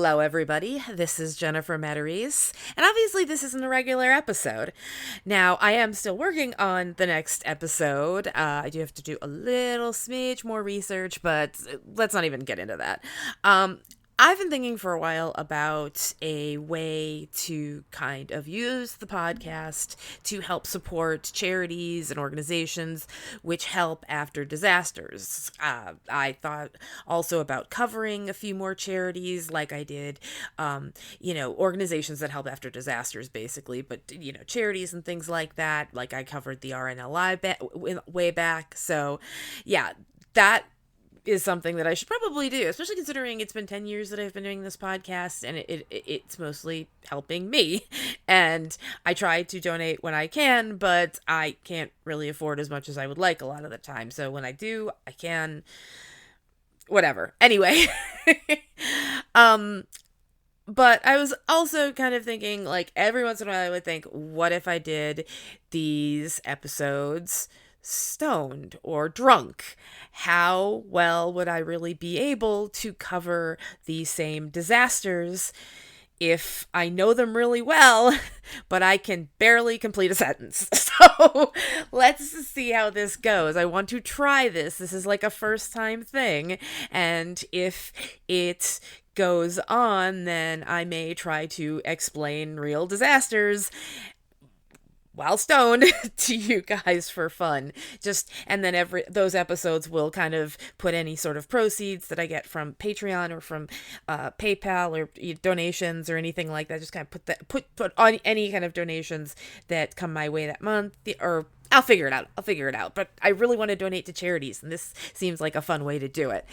Hello, everybody. This is Jennifer Matarese, and obviously, this isn't a regular episode. Now, I am still working on the next episode. I do have to do a little smidge more research, but let's not even get into that. I've been thinking for a while about a way to kind of use the podcast to help support charities and organizations which help after disasters. I thought also about covering a few more charities like I did, organizations that help after disasters basically, but, charities and things like that. Like I covered the RNLI way back. So yeah, that is something that I should probably do, especially considering it's been 10 years that I've been doing this podcast and it's mostly helping me. And I try to donate when I can, but I can't really afford as much as I would like a lot of the time. So when I do, I can, whatever. Anyway, but I was also kind of thinking, like, every once in a while I would think, what if I did these episodes stoned or drunk? How well would I really be able to cover these same disasters if I know them really well, but I can barely complete a sentence? So let's see how this goes. I want to try this. This is like a first time thing. And if it goes on, then I may try to explain real disasters while stoned to you guys for fun. And then those episodes will kind of put any sort of proceeds that I get from Patreon or from PayPal or donations or anything like that. Just kind of put on any kind of donations that come my way that month, or I'll figure it out. But I really want to donate to charities, and this seems like a fun way to do it.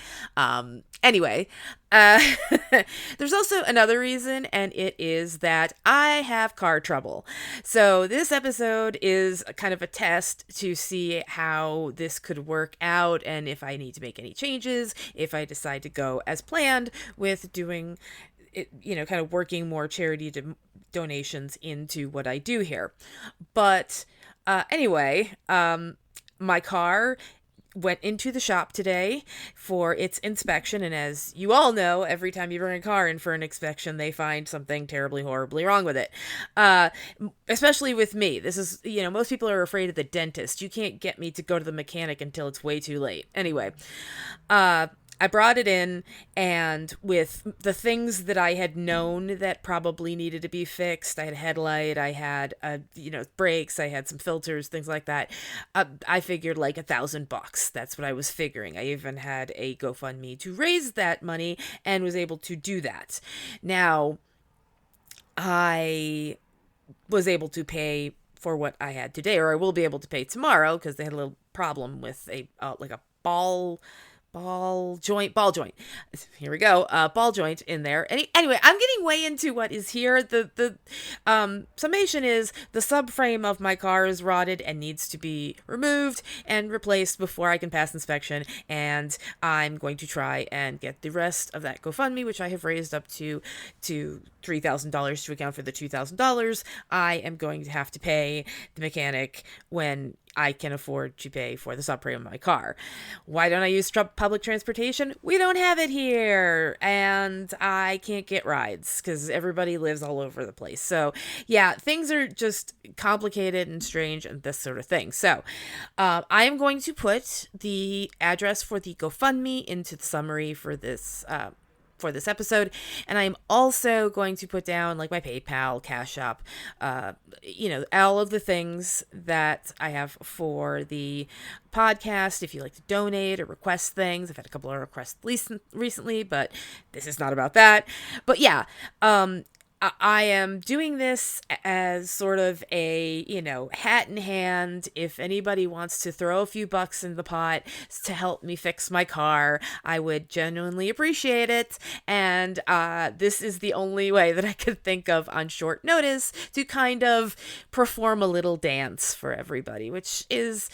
Anyway, there's also another reason, and it is that I have car trouble. So this episode is kind of a test to see how this could work out, and if I need to make any changes, if I decide to go as planned with doing it, kind of working more charity donations into what I do here. But anyway, my car went into the shop today for its inspection, and as you all know, every time you bring a car in for an inspection, they find something terribly, horribly wrong with it. Especially with me. This is, most people are afraid of the dentist. You can't get me to go to the mechanic until it's way too late. Anyway, I brought it in, and with the things that I had known that probably needed to be fixed, I had a headlight, I had, brakes, I had some filters, things like that. I figured like $1,000. That's what I was figuring. I even had a GoFundMe to raise that money and was able to do that. Now, I was able to pay for what I had today, or I will be able to pay tomorrow, because they had a little problem with a ball joint. Here we go. Ball joint in there. Anyway, I'm getting way into what is here. The summation is the subframe of my car is rotted and needs to be removed and replaced before I can pass inspection. And I'm going to try and get the rest of that GoFundMe, which I have raised up to $3,000 to account for the $2,000 I am going to have to pay the mechanic when I can afford to pay for the subframe of my car. Why don't I use public transportation? We don't have it here, and I can't get rides because everybody lives all over the place. So yeah, things are just complicated and strange and this sort of thing. So I am going to put the address for the GoFundMe into the summary for this episode, and I'm also going to put down like my PayPal, Cashapp, all of the things that I have for the podcast. If you like to donate or request things, I've had a couple of requests recently, but this is not about that. But yeah, I am doing this as sort of a, hat in hand. If anybody wants to throw a few bucks in the pot to help me fix my car, I would genuinely appreciate it. And this is the only way that I could think of on short notice to kind of perform a little dance for everybody, which is,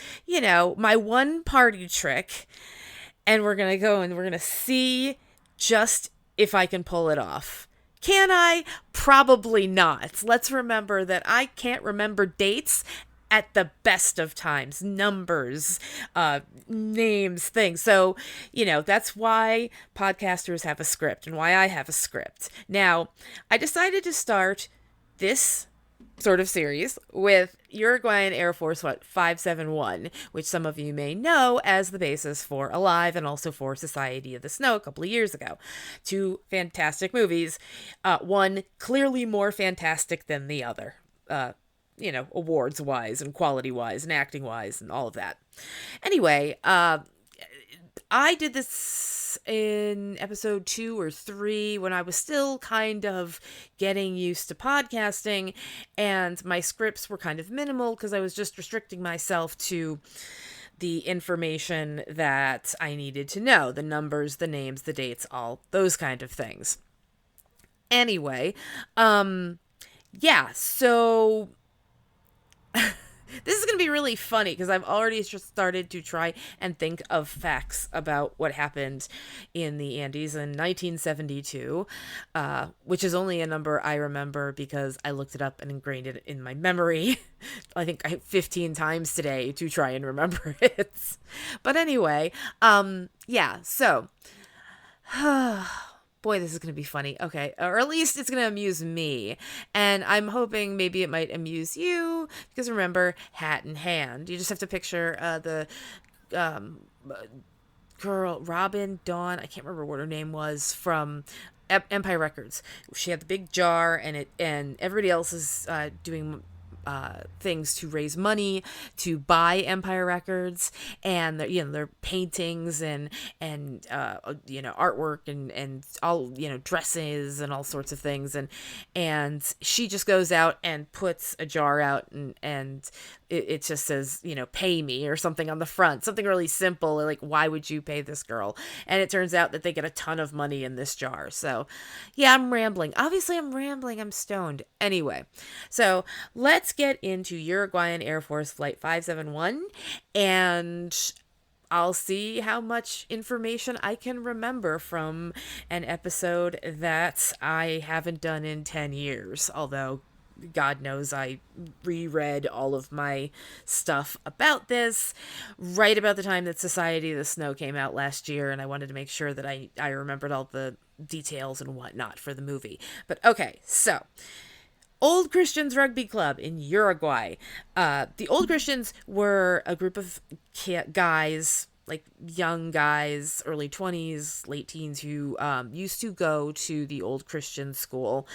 my one party trick. And we're going to go and we're going to see just if I can pull it off. Can I? Probably not. Let's remember that I can't remember dates at the best of times, numbers, names, things. So, that's why podcasters have a script and why I have a script. Now, I decided to start this sort of series with Uruguayan Air Force 571, which some of you may know as the basis for Alive and also for Society of the Snow a couple of years ago. Two fantastic movies, one clearly more fantastic than the other, awards wise and quality wise and acting wise and all of that. Anyway, I did this in episode 2 or 3 when I was still kind of getting used to podcasting, and my scripts were kind of minimal because I was just restricting myself to the information that I needed to know, the numbers, the names, the dates, all those kind of things. Anyway, so this is going to be really funny because I've already just started to try and think of facts about what happened in the Andes in 1972, which is only a number I remember because I looked it up and ingrained it in my memory, I think 15 times today to try and remember it. But anyway, so... Boy, this is going to be funny. Okay. Or at least it's going to amuse me. And I'm hoping maybe it might amuse you. Because remember, hat in hand. You just have to picture the girl, Robin, Dawn, I can't remember what her name was, from Empire Records. She had the big jar, and everybody else is doing things to raise money to buy Empire Records, and their paintings and artwork and all dresses and all sorts of things, and she just goes out and puts a jar out, and it just says pay me or something on the front, something really simple like why would you pay this girl, and it turns out that they get a ton of money in this jar. So yeah, I'm rambling, I'm stoned. Anyway, so let's get into Uruguayan Air Force Flight 571, and I'll see how much information I can remember from an episode that I haven't done in 10 years, although God knows I reread all of my stuff about this right about the time that Society of the Snow came out last year, and I wanted to make sure that I remembered all the details and whatnot for the movie. But okay, so... Old Christians Rugby Club in Uruguay. The Old Christians were a group of guys, like young guys, early 20s, late teens, who used to go to the Old Christian school.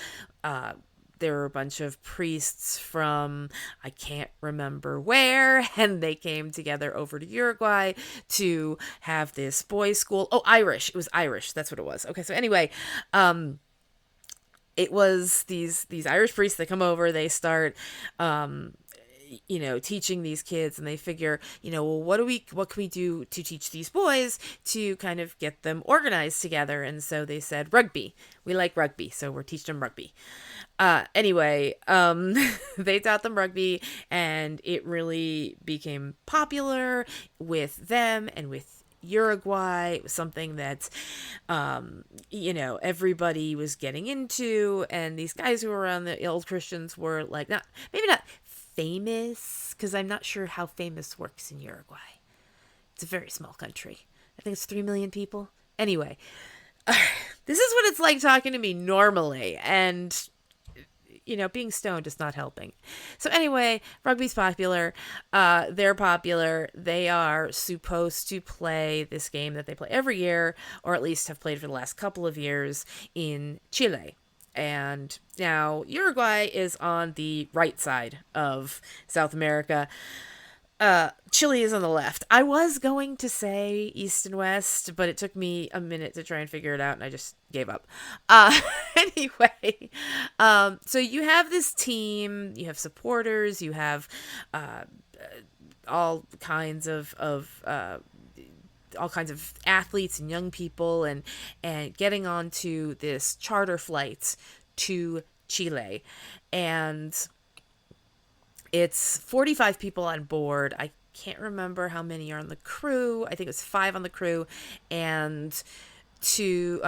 There were a bunch of priests from, I can't remember where, and they came together over to Uruguay to have this boys' school. Oh, Irish. It was Irish. That's what it was. Okay, so anyway, it was these Irish priests that come over, they start, teaching these kids, and they figure, well, what can we do to teach these boys to kind of get them organized together? And so they said, rugby. We like rugby, so we're teaching them rugby. Anyway, they taught them rugby, and it really became popular with them and with Uruguay. It was something that, everybody was getting into, and these guys who were around the Old Christians were like, maybe not famous, because I'm not sure how famous works in Uruguay. It's a very small country. I think it's 3 million people. Anyway, this is what it's like talking to me normally, and being stoned is not helping. So anyway, rugby's popular. They're popular. They are supposed to play this game that they play every year, or at least have played for the last couple of years, in Chile. And now Uruguay is on the right side of South America. Chile is on the left. I was going to say east and west, but it took me a minute to try and figure it out, and I just gave up. Anyway, so you have this team, you have supporters, you have all kinds of athletes and young people, and getting onto this charter flight to Chile, and it's 45 people on board. I can't remember how many are on the crew. I think it was 5 on the crew, and two,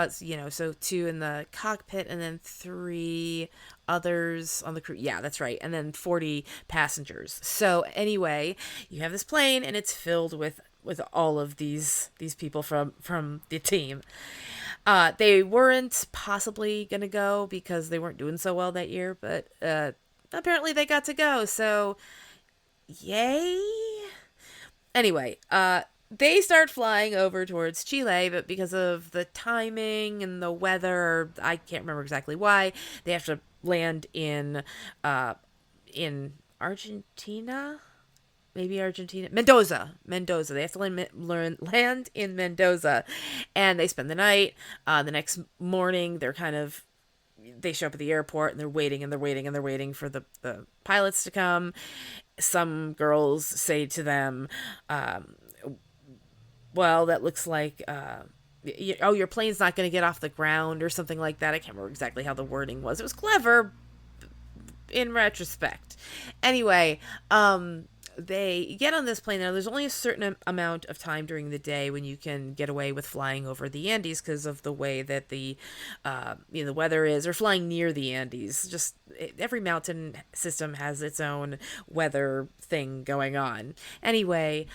so two in the cockpit and then three others on the crew. Yeah, that's right. And then 40 passengers. So anyway, you have this plane and it's filled with all of these people from the team. They weren't possibly going to go because they weren't doing so well that year, but apparently they got to go. So yay. Anyway, they start flying over towards Chile, but because of the timing and the weather, I can't remember exactly why, they have to land in Argentina. Maybe Argentina, Mendoza. They have to land in Mendoza, and they spend the night. The next morning, they show up at the airport and they're waiting and they're waiting and they're waiting for the pilots to come. Some girls say to them, well, that looks like, your plane's not going to get off the ground or something like that. I can't remember exactly how the wording was. It was clever in retrospect. Anyway, they get on this plane. Now, there's only a certain amount of time during the day when you can get away with flying over the Andes because of the way that the weather is, or flying near the Andes. Just every mountain system has its own weather thing going on. Anyway,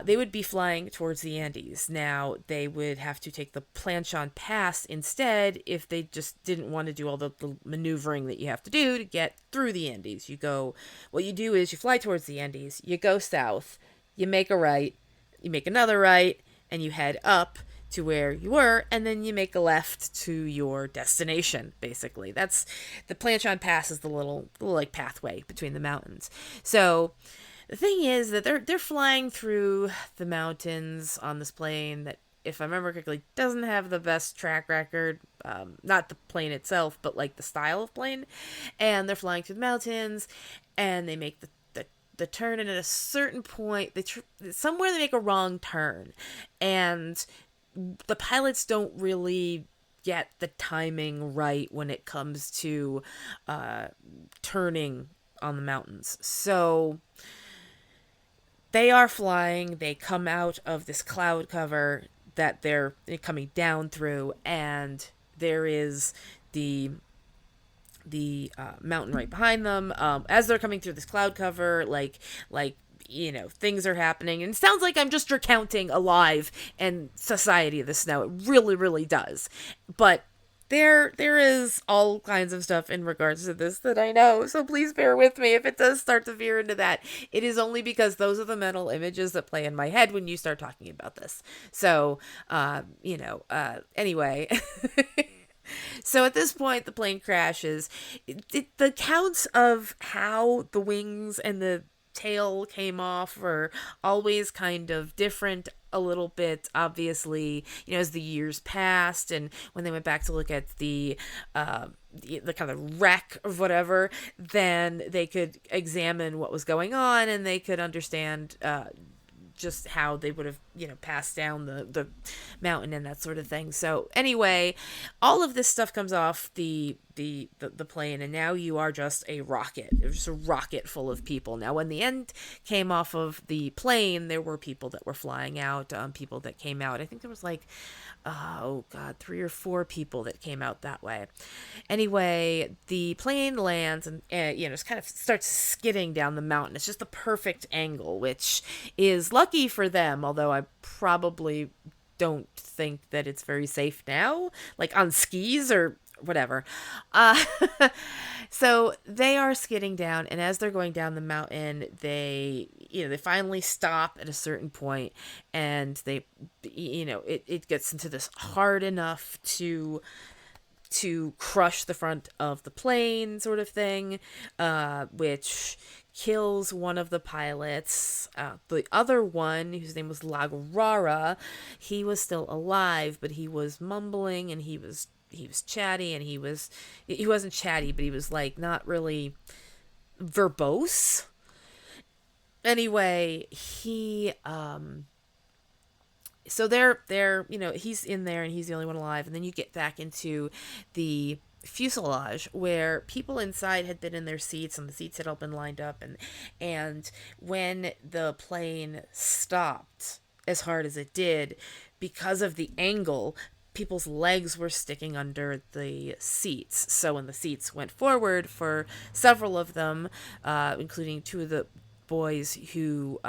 they would be flying towards the Andes. Now, they would have to take the Planchon Pass instead if they just didn't want to do all the maneuvering that you have to do to get through the Andes. What you do is you fly towards the Andes, you go south, you make a right, you make another right, and you head up to where you were, and then you make a left to your destination, basically. That's the Planchon Pass is the little like pathway between the mountains. So the thing is that they're flying through the mountains on this plane that, if I remember correctly, doesn't have the best track record. Not the plane itself, but like the style of plane. And they're flying through the mountains, and they make the turn, and at a certain point, somewhere they make a wrong turn, and the pilots don't really get the timing right when it comes to turning on the mountains. So they are flying. They come out of this cloud cover that they're coming down through, and there is the mountain right behind them. As they're coming through this cloud cover, things are happening, and it sounds like I'm just recounting Alive and Society of the Snow. It really, really does. But there is all kinds of stuff in regards to this that I know, so please bear with me if it does start to veer into that. It is only because those are the mental images that play in my head when you start talking about this. So, anyway. So at this point, the plane crashes. The counts of how the wings and the tail came off are always kind of different a little bit, obviously, as the years passed, and when they went back to look at the kind of wreck of whatever, then they could examine what was going on, and they could understand just how they would have, passed down the mountain and that sort of thing. So anyway, all of this stuff comes off the plane, and now you are just a rocket. It was just a rocket full of people. Now, when the end came off of the plane, there were people that were flying out, people that came out. I think there was 3 or 4 people that came out that way. Anyway, the plane lands and just kind of starts skidding down the mountain. It's just the perfect angle, which is lucky for them, although I probably don't think that it's very safe now, like on skis or whatever. So they are skidding down, and as they're going down the mountain, they finally stop at a certain point, and it gets into this hard enough to crush the front of the plane sort of thing, which kills one of the pilots. The other one, whose name was Lagrara, he was still alive, but he was mumbling, and he was chatty, and he wasn't chatty, but he was not really verbose. Anyway, he so they're he's in there, and he's the only one alive, and then you get back into the fuselage where people inside had been in their seats, and the seats had all been lined up, and when the plane stopped as hard as it did, because of the angle, people's legs were sticking under the seats. So when the seats went forward for several of them, including two of the boys who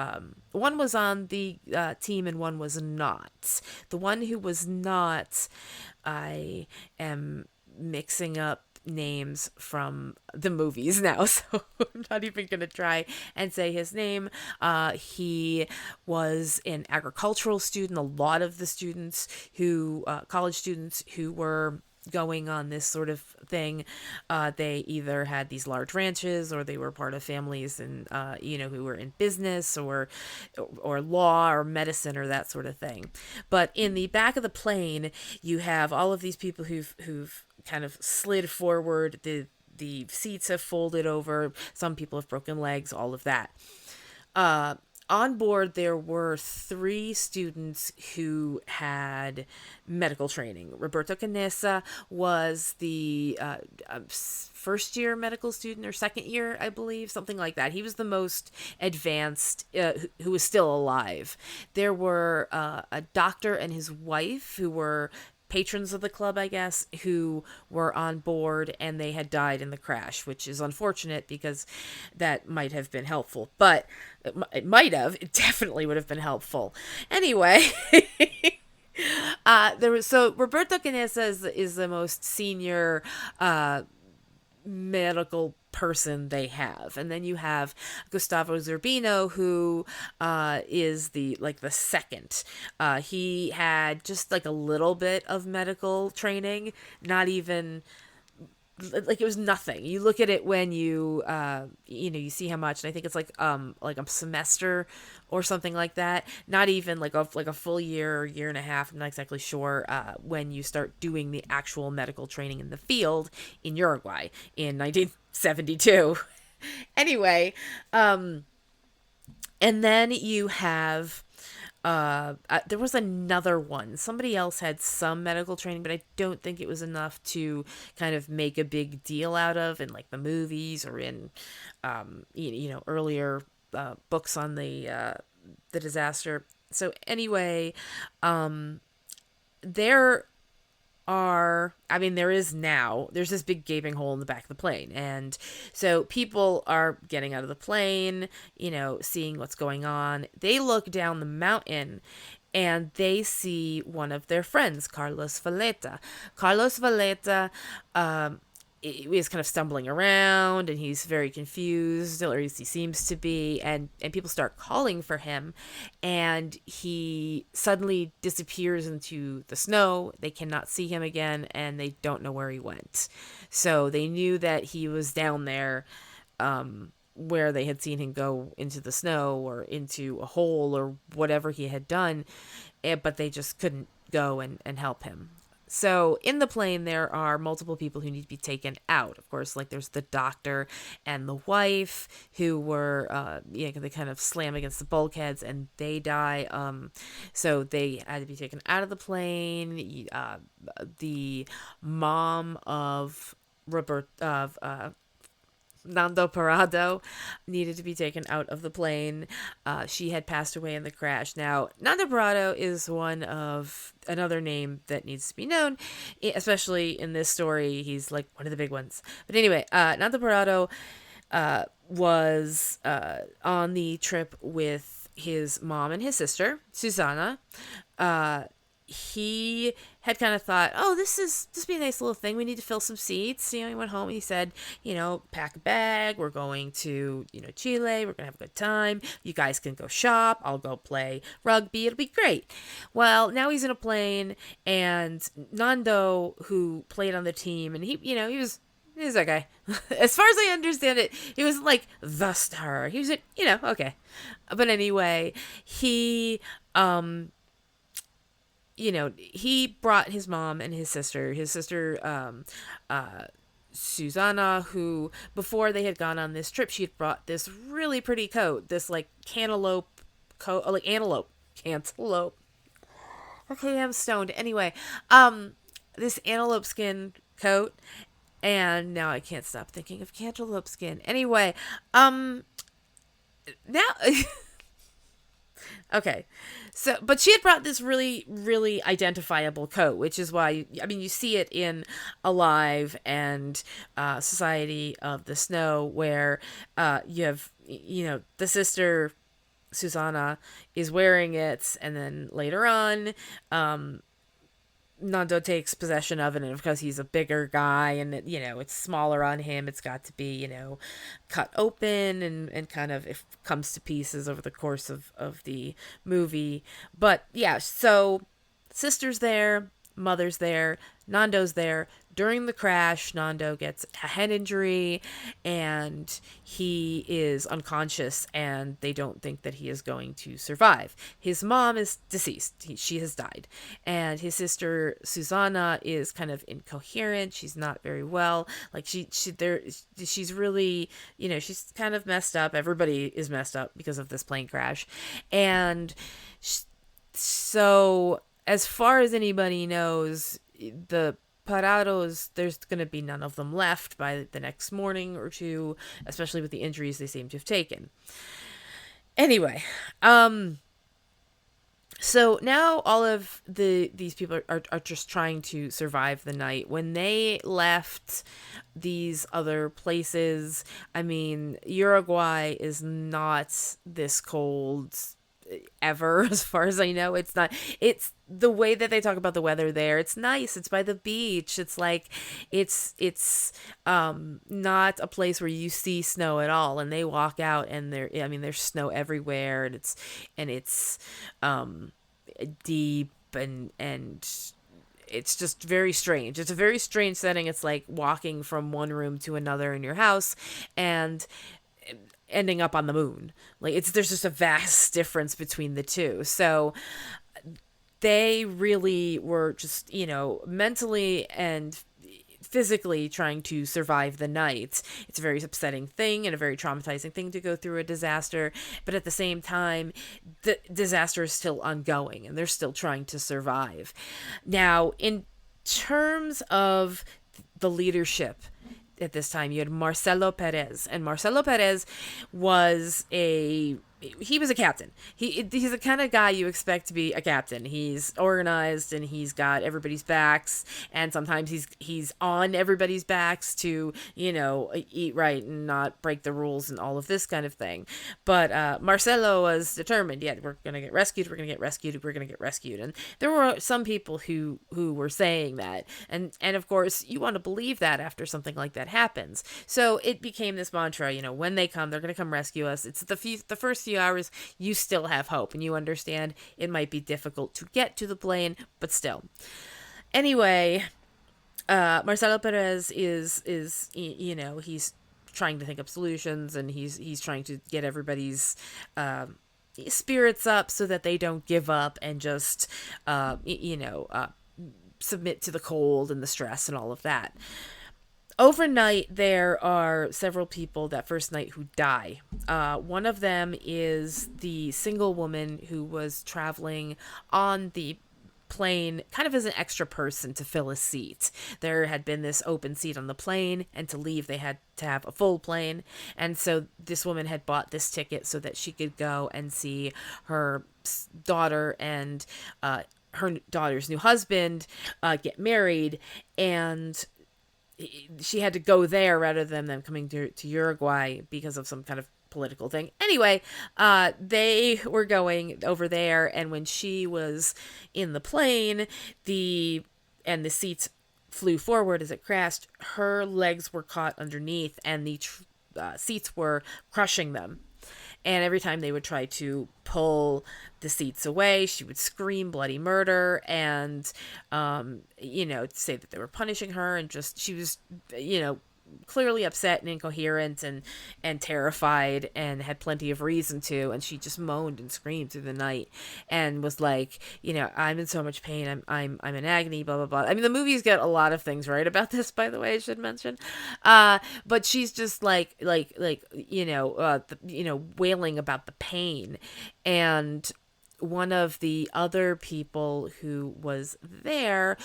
one was on the team and one was not. The one who was not, I am mixing up names from the movies now, so I'm not even gonna try and say his name. He was an agricultural student. A lot of the students who college students who were going on this sort of thing, they either had these large ranches or they were part of families and who were in business or law or medicine or that sort of thing. But in the back of the plane, you have all of these people who've kind of slid forward. The seats have folded over. Some people have broken legs. All of that. Uh, on board, there were three students who had medical training. Roberto Canessa was the first year medical student or second year, I believe, something like that. He was the most advanced, who was still alive. There were a doctor and his wife who were patrons of the club, I guess, who were on board and they had died in the crash, which is unfortunate because that might have been helpful. But it definitely would have been helpful. Anyway, so Roberto Canessa is the most senior medical person they have, and then you have Gustavo Zerbino, who is the second. He had just like a little bit of medical training, not even like it was nothing. You look at it when you see how much, and I think it's like a semester or something like that. Not even like a full year and a half. I'm not exactly sure when you start doing the actual medical training in the field in Uruguay in 1972. Anyway, and then you have there was another one. Somebody else had some medical training, but I don't think it was enough to kind of make a big deal out of in like the movies or in, earlier books on the disaster. So anyway, there there's this big gaping hole in the back of the plane. And so people are getting out of the plane, seeing what's going on. They look down the mountain and they see one of their friends, Carlos Valeta. Carlos Valeta, is kind of stumbling around and he's very confused, or at least he seems to be, and people start calling for him and he suddenly disappears into the snow. They cannot see him again and they don't know where he went. So they knew that he was down there, where they had seen him go into the snow or into a hole or whatever he had done, but they just couldn't go and help him. So in the plane, there are multiple people who need to be taken out. Of course, like there's the doctor and the wife who were, they kind of slam against the bulkheads and they die. So they had to be taken out of the plane. The mom of Nando Parado needed to be taken out of the plane. She had passed away in the crash. Now, Nando Parado is another name that needs to be known, especially in this story. He's like one of the big ones. But anyway, Nando Parado was on the trip with his mom and his sister, Susana. He had kind of thought, oh, this be a nice little thing. We need to fill some seats. He went home and he said, pack a bag. We're going to, Chile. We're going to have a good time. You guys can go shop. I'll go play rugby. It'll be great. Well, now he's in a plane and Nando, who played on the team, and he was okay. As far as I understand it, he was like the star. He was, okay. But anyway, he he brought his mom and his sister, Susanna, who before they had gone on this trip, she had brought this really pretty coat, this like cantaloupe coat, cantaloupe. Okay, I'm stoned. Anyway, this antelope skin coat, and now I can't stop thinking of cantaloupe skin. Anyway, now Okay. So, but she had brought this really, really identifiable coat, which is why, I mean, you see it in Alive and Society of the Snow, where you have, the sister Susanna is wearing it, and then later on, Nando takes possession of it, and because he's a bigger guy and it's smaller on him, it's got to be cut open and kind of it comes to pieces over the course of the movie. But yeah, so sister's there, mother's there, Nando's there. During the crash, Nando gets a head injury and he is unconscious, and they don't think that he is going to survive. His mom is deceased. She has died. And his sister, Susanna, is kind of incoherent. She's not very well. Like, she's really, she's kind of messed up. Everybody is messed up because of this plane crash. And so, as far as anybody knows, the Parados, there's going to be none of them left by the next morning or two, especially with the injuries they seem to have taken. Anyway, so now all of these people are just trying to survive the night. When they left these other places, I mean, Uruguay is not this cold ever, as far as I know. It's not. It's the way that they talk about the weather there. It's nice. It's by the beach. It's like it's not a place where you see snow at all. And they walk out and there's snow everywhere, and it's deep and it's just very strange. It's a very strange setting. It's like walking from one room to another in your house and ending up on the moon. Like, there's just a vast difference between the two. So they really were just, mentally and physically trying to survive the night. It's a very upsetting thing and a very traumatizing thing to go through a disaster, but at the same time, the disaster is still ongoing and they're still trying to survive. Now, in terms of the leadership at this time, you had Marcelo Perez, and Marcelo Perez was a captain. He's the kind of guy you expect to be a captain. He's organized and he's got everybody's backs, and sometimes he's on everybody's backs to eat right and not break the rules and all of this kind of thing. But Marcelo was determined. Yeah, we're gonna get rescued. We're gonna get rescued. We're gonna get rescued. And there were some people who were saying that, and of course you want to believe that after something like that happens. So it became this mantra. When they come, they're gonna come rescue us. It's the first few hours you still have hope, and you understand it might be difficult to get to the plane, but still. Anyway, Marcelo Perez is he's trying to think of solutions, and he's trying to get everybody's spirits up so that they don't give up and just submit to the cold and the stress and all of that. Overnight, there are several people that first night who die. One of them is the single woman who was traveling on the plane kind of as an extra person to fill a seat. There had been this open seat on the plane, and to leave they had to have a full plane. And so this woman had bought this ticket so that she could go and see her daughter and her daughter's new husband get married, and she had to go there rather than them coming to Uruguay because of some kind of political thing. Anyway, they were going over there, and when she was in the plane, the seats flew forward as it crashed. Her legs were caught underneath, and the seats were crushing them. And every time they would try to pull the seats away, she would scream bloody murder and, say that they were punishing her. And just, she was, clearly upset and incoherent and terrified and had plenty of reason to. And she just moaned and screamed through the night and was like, I'm in so much pain. I'm in agony, blah, blah, blah. I mean, the movies get a lot of things right about this, by the way, I should mention. But she's just wailing about the pain. And one of the other people who was there,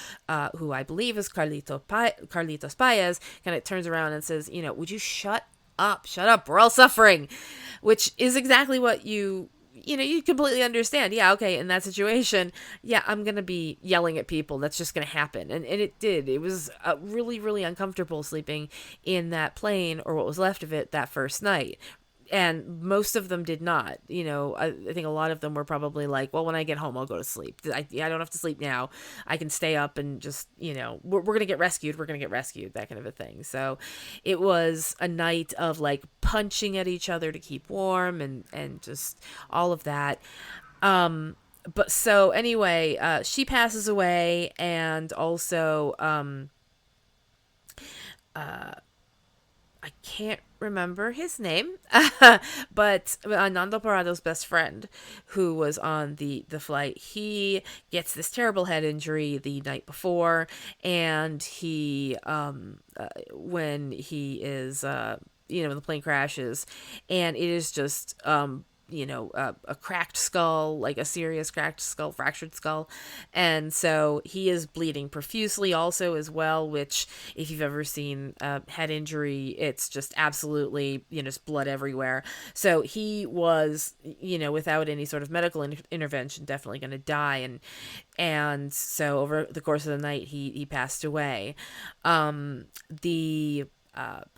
who I believe is Carlitos Paez, kind of turns around and says, would you shut up, we're all suffering, which is exactly what you you completely understand. Yeah, okay, in that situation, yeah, I'm going to be yelling at people. That's just going to happen. And it did. It was really, really uncomfortable sleeping in that plane, or what was left of it, that first night. And most of them did not. I think a lot of them were probably like, well, when I get home, I'll go to sleep. I don't have to sleep now. I can stay up and just, we're going to get rescued. We're going to get rescued, that kind of a thing. So it was a night of like punching at each other to keep warm, and just all of that. But so anyway, she passes away, and also, I can't remember his name, but Nando Parado's best friend, who was on the flight, he gets this terrible head injury the night before, and he, when he is, when the plane crashes, and it is just, a cracked skull, like a serious cracked skull, fractured skull. And so he is bleeding profusely also as well, which if you've ever seen a head injury, it's just absolutely, just blood everywhere. So he was, without any sort of medical intervention, definitely going to die. And so over the course of the night, he passed away. The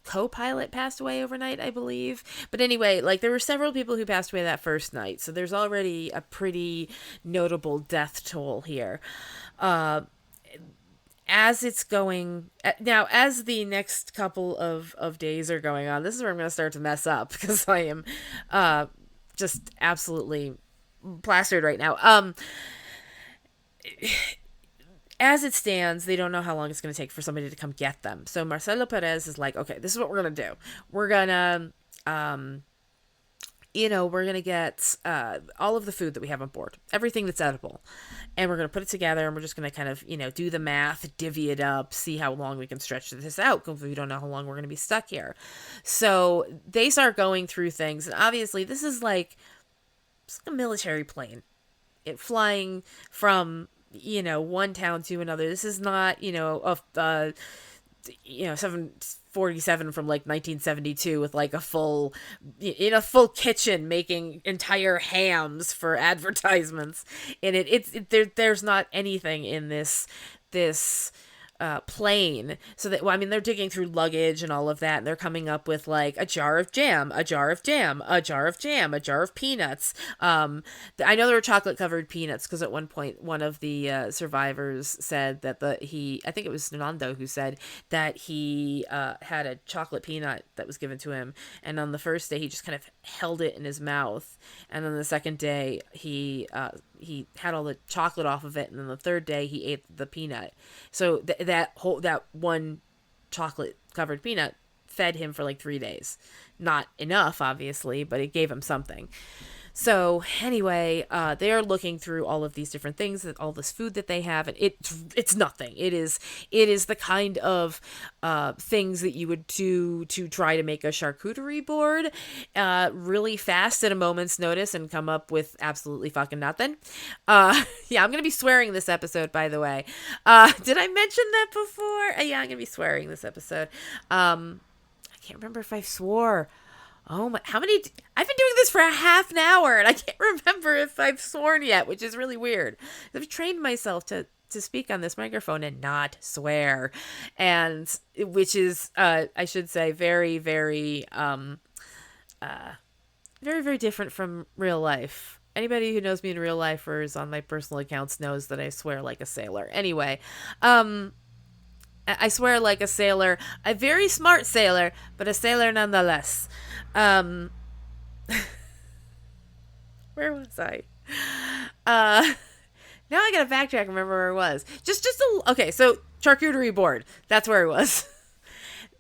co-pilot passed away overnight, I believe. But anyway, like there were several people who passed away that first night. So there's already a pretty notable death toll here. As it's going now, as the next couple of days are going on, this is where I'm going to start to mess up, because I am just absolutely plastered right now. As it stands, they don't know how long it's going to take for somebody to come get them. So Marcelo Perez is like, okay, this is what we're going to do. We're going to, we're going to get all of the food that we have on board, everything that's edible, and we're going to put it together, and we're just going to kind of, do the math, divvy it up, see how long we can stretch this out, because we don't know how long we're going to be stuck here. So they start going through things, and obviously this is like a military plane. It flying from one town to another. This is not, a 747 from like 1972 with like a full kitchen making entire hams for advertisements in it. There's not anything in this plane. So that, well, I mean, they're digging through luggage and all of that, and they're coming up with like a jar of jam, a jar of jam, a jar of jam, a jar of peanuts. I know there were chocolate covered peanuts, because at one point one of the survivors said that I think it was Nando who said that he had a chocolate peanut that was given to him, and on the first day he just kind of held it in his mouth, and then the second day he had all the chocolate off of it, and then the third day he ate the peanut. So that one chocolate covered peanut fed him for like 3 days. Not enough, obviously, but it gave him something. So anyway, they are looking through all of these different things, all this food that they have, and it's nothing. It is the kind of things that you would do to try to make a charcuterie board really fast at a moment's notice and come up with absolutely fucking nothing. Yeah, I'm gonna be swearing this episode, by the way. Did I mention that before? Yeah, I'm gonna be swearing this episode. I can't remember if I swore. Oh my, how many? I've been doing this for a half an hour, and I can't remember if I've sworn yet, which is really weird. I've trained myself to speak on this microphone and not swear, and which is, I should say, very, very, very, very different from real life. Anybody who knows me in real life or is on my personal accounts knows that I swear like a sailor. Anyway, I swear like a sailor, a very smart sailor, but a sailor nonetheless. Where was I? Now I gotta backtrack and remember where I was. Okay, so charcuterie board. That's where I was.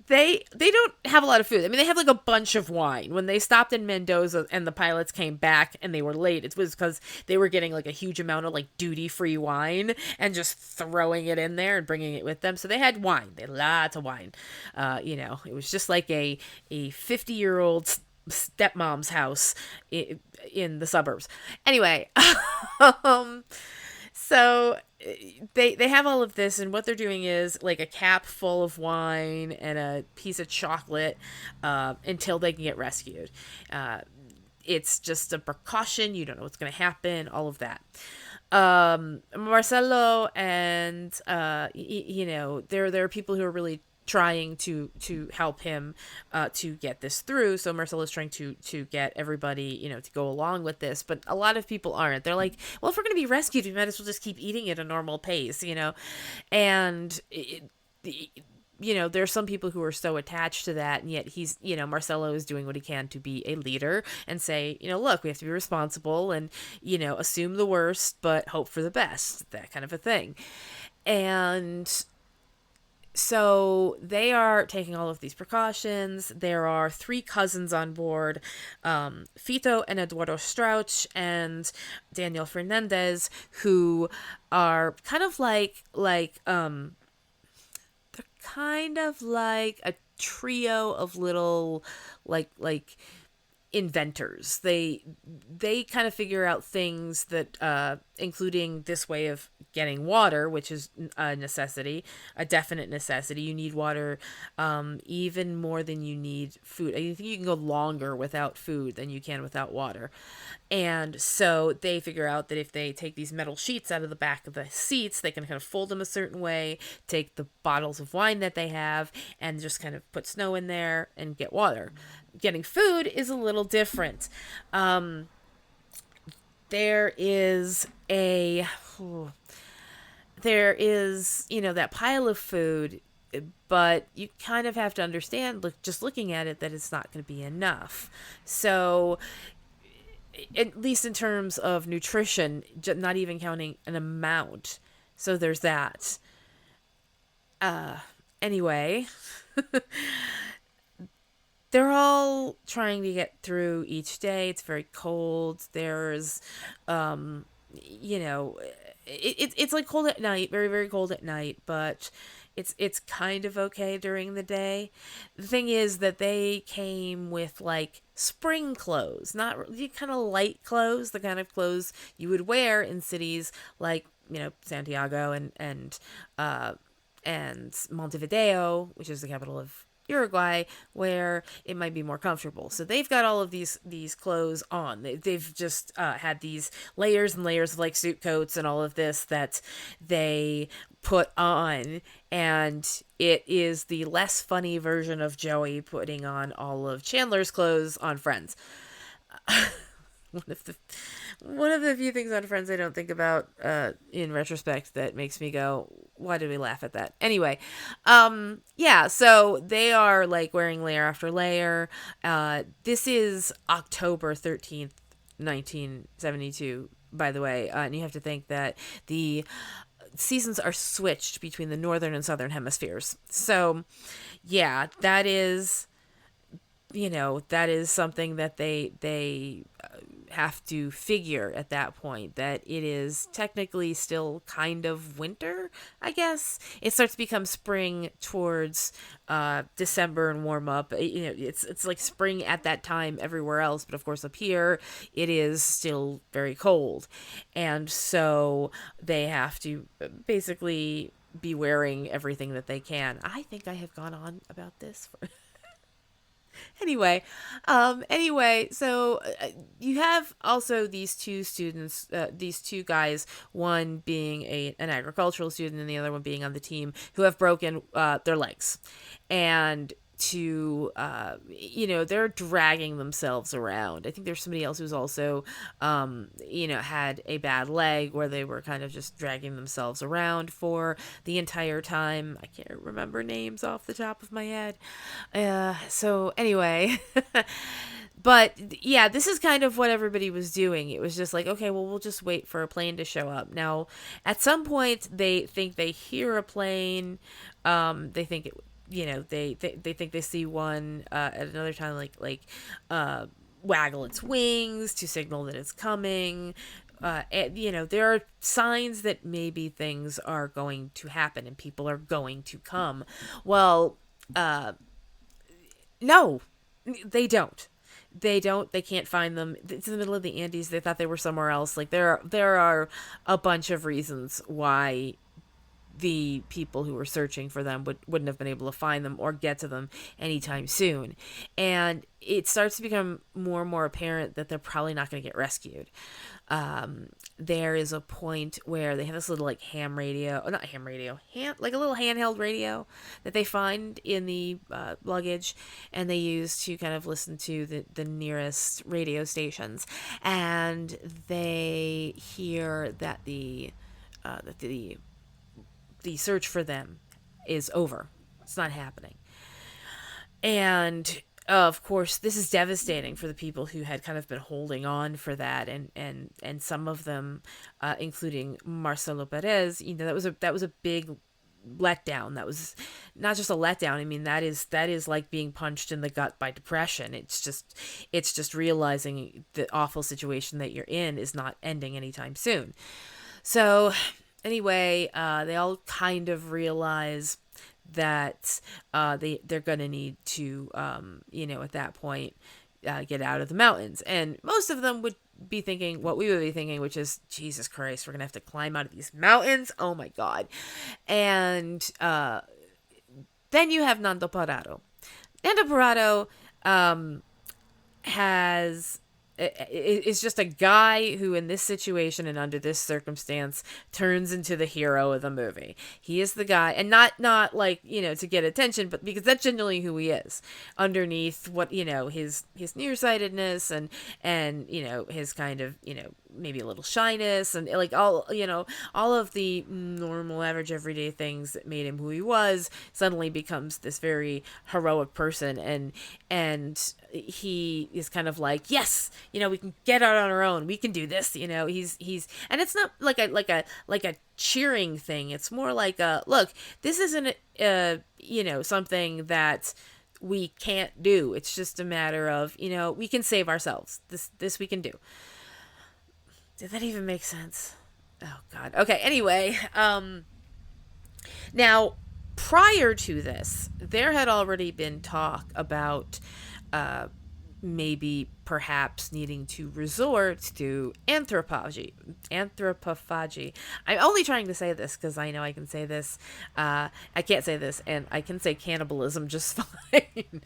They don't have a lot of food. I mean, they have like a bunch of wine. When they stopped in Mendoza and the pilots came back and they were late, it was because they were getting like a huge amount of like duty-free wine and just throwing it in there and bringing it with them. So they had wine. They had lots of wine. It was just like a 50-year-old stepmom's house in the suburbs. Anyway, so they have all of this, and what they're doing is like a cap full of wine and a piece of chocolate until they can get rescued. it's just a precaution. You don't know what's going to happen, all of that. Marcelo and there are people who are really trying to help him to get this through. So Marcelo's trying to get everybody to go along with this, but a lot of people aren't. They're like, well, if we're going to be rescued, we might as well just keep eating at a normal pace. And there's some people who are so attached to that, and yet Marcelo is doing what he can to be a leader and say, look, we have to be responsible and, assume the worst, but hope for the best, that kind of a thing. And so they are taking all of these precautions. There are 3 cousins on board, Fito and Eduardo Strauch and Daniel Fernandez, who are kind of like they're kind of like a trio of little like inventors. They kind of figure out things that including this way of getting water, which is a necessity, a definite necessity. You need water even more than you need food. I think you can go longer without food than you can without water. And so they figure out that if they take these metal sheets out of the back of the seats, they can kind of fold them a certain way, take the bottles of wine that they have, and just kind of put snow in there and get water. Getting food is a little different. There is that pile of food, but you kind of have to understand, just looking at it, that it's not going to be enough. So, at least in terms of nutrition, not even counting an amount. So there's that. Anyway, they're all trying to get through each day. It's very cold. There's, it's like cold at night, very, very cold at night, but it's kind of okay during the day. The thing is that they came with like spring clothes, not really kind of light clothes, the kind of clothes you would wear in cities like, Santiago and Montevideo, which is the capital of Uruguay, where it might be more comfortable. So they've got all of these clothes on. They've just had these layers and layers of like suit coats and all of this that they put on, and it is the less funny version of Joey putting on all of Chandler's clothes on Friends. One of the few things on Friends I don't think about in retrospect that makes me go, why did we laugh at that? Anyway, so they are like wearing layer after layer. This is October 13th, 1972, by the way, and you have to think that the seasons are switched between the northern and southern hemispheres. So, yeah, that is something that they have to figure at that point, that it is technically still kind of winter, I guess. It starts to become spring towards December and warm up. It's like spring at that time everywhere else, but of course up here it is still very cold. And so they have to basically be wearing everything that they can. I think I have gone on about this for Anyway, so you have also these 2 students, these 2 guys, one being an agricultural student and the other one being on the team, who have broken their legs. And they're dragging themselves around. I think there's somebody else who's also, had a bad leg, where they were kind of just dragging themselves around for the entire time. I can't remember names off the top of my head. So anyway, but yeah, this is kind of what everybody was doing. It was just like, okay, well, we'll just wait for a plane to show up. Now, at some point, they think they hear a plane. They think it they think they see one at another time, like waggle its wings to signal that it's coming. There are signs that maybe things are going to happen and people are going to come. Well, no, they don't. They can't find them. It's in the middle of the Andes. They thought they were somewhere else. Like there are a bunch of reasons why the people who were searching for them wouldn't have been able to find them or get to them anytime soon. And it starts to become more and more apparent that they're probably not going to get rescued. There is a point where they have this little like ham radio, not ham radio, like a little handheld radio that they find in the luggage, and they use to kind of listen to the nearest radio stations. And they hear that the search for them is over. It's not happening. And of course, this is devastating for the people who had kind of been holding on for that, and some of them, including Marcelo Perez. That was a big letdown. That was not just a letdown. I mean, that is like being punched in the gut by depression. It's just realizing the awful situation that you're in is not ending anytime soon. So anyway, they all kind of realize that they're going to need to, at that point, get out of the mountains. And most of them would be thinking what we would be thinking, which is, Jesus Christ, we're going to have to climb out of these mountains. Oh, my God. And then you have Nando Parado. Nando Parado is just a guy who in this situation and under this circumstance turns into the hero of the movie. He is the guy, and not like, to get attention, but because that's generally who he is underneath what, his nearsightedness and his kind of, maybe a little shyness and like all of the normal average everyday things that made him who he was suddenly becomes this very heroic person. And he is kind of like, yes, we can get out on our own. We can do this. He's and it's not like a cheering thing. It's more like a, look, this isn't something that we can't do. It's just a matter of, we can save ourselves. This we can do. Did that even make sense? Oh God. Okay. Anyway, now prior to this, there had already been talk about maybe perhaps needing to resort to anthropophagy. I'm only trying to say this because I know I can say this. I can't say this, and I can say cannibalism just fine.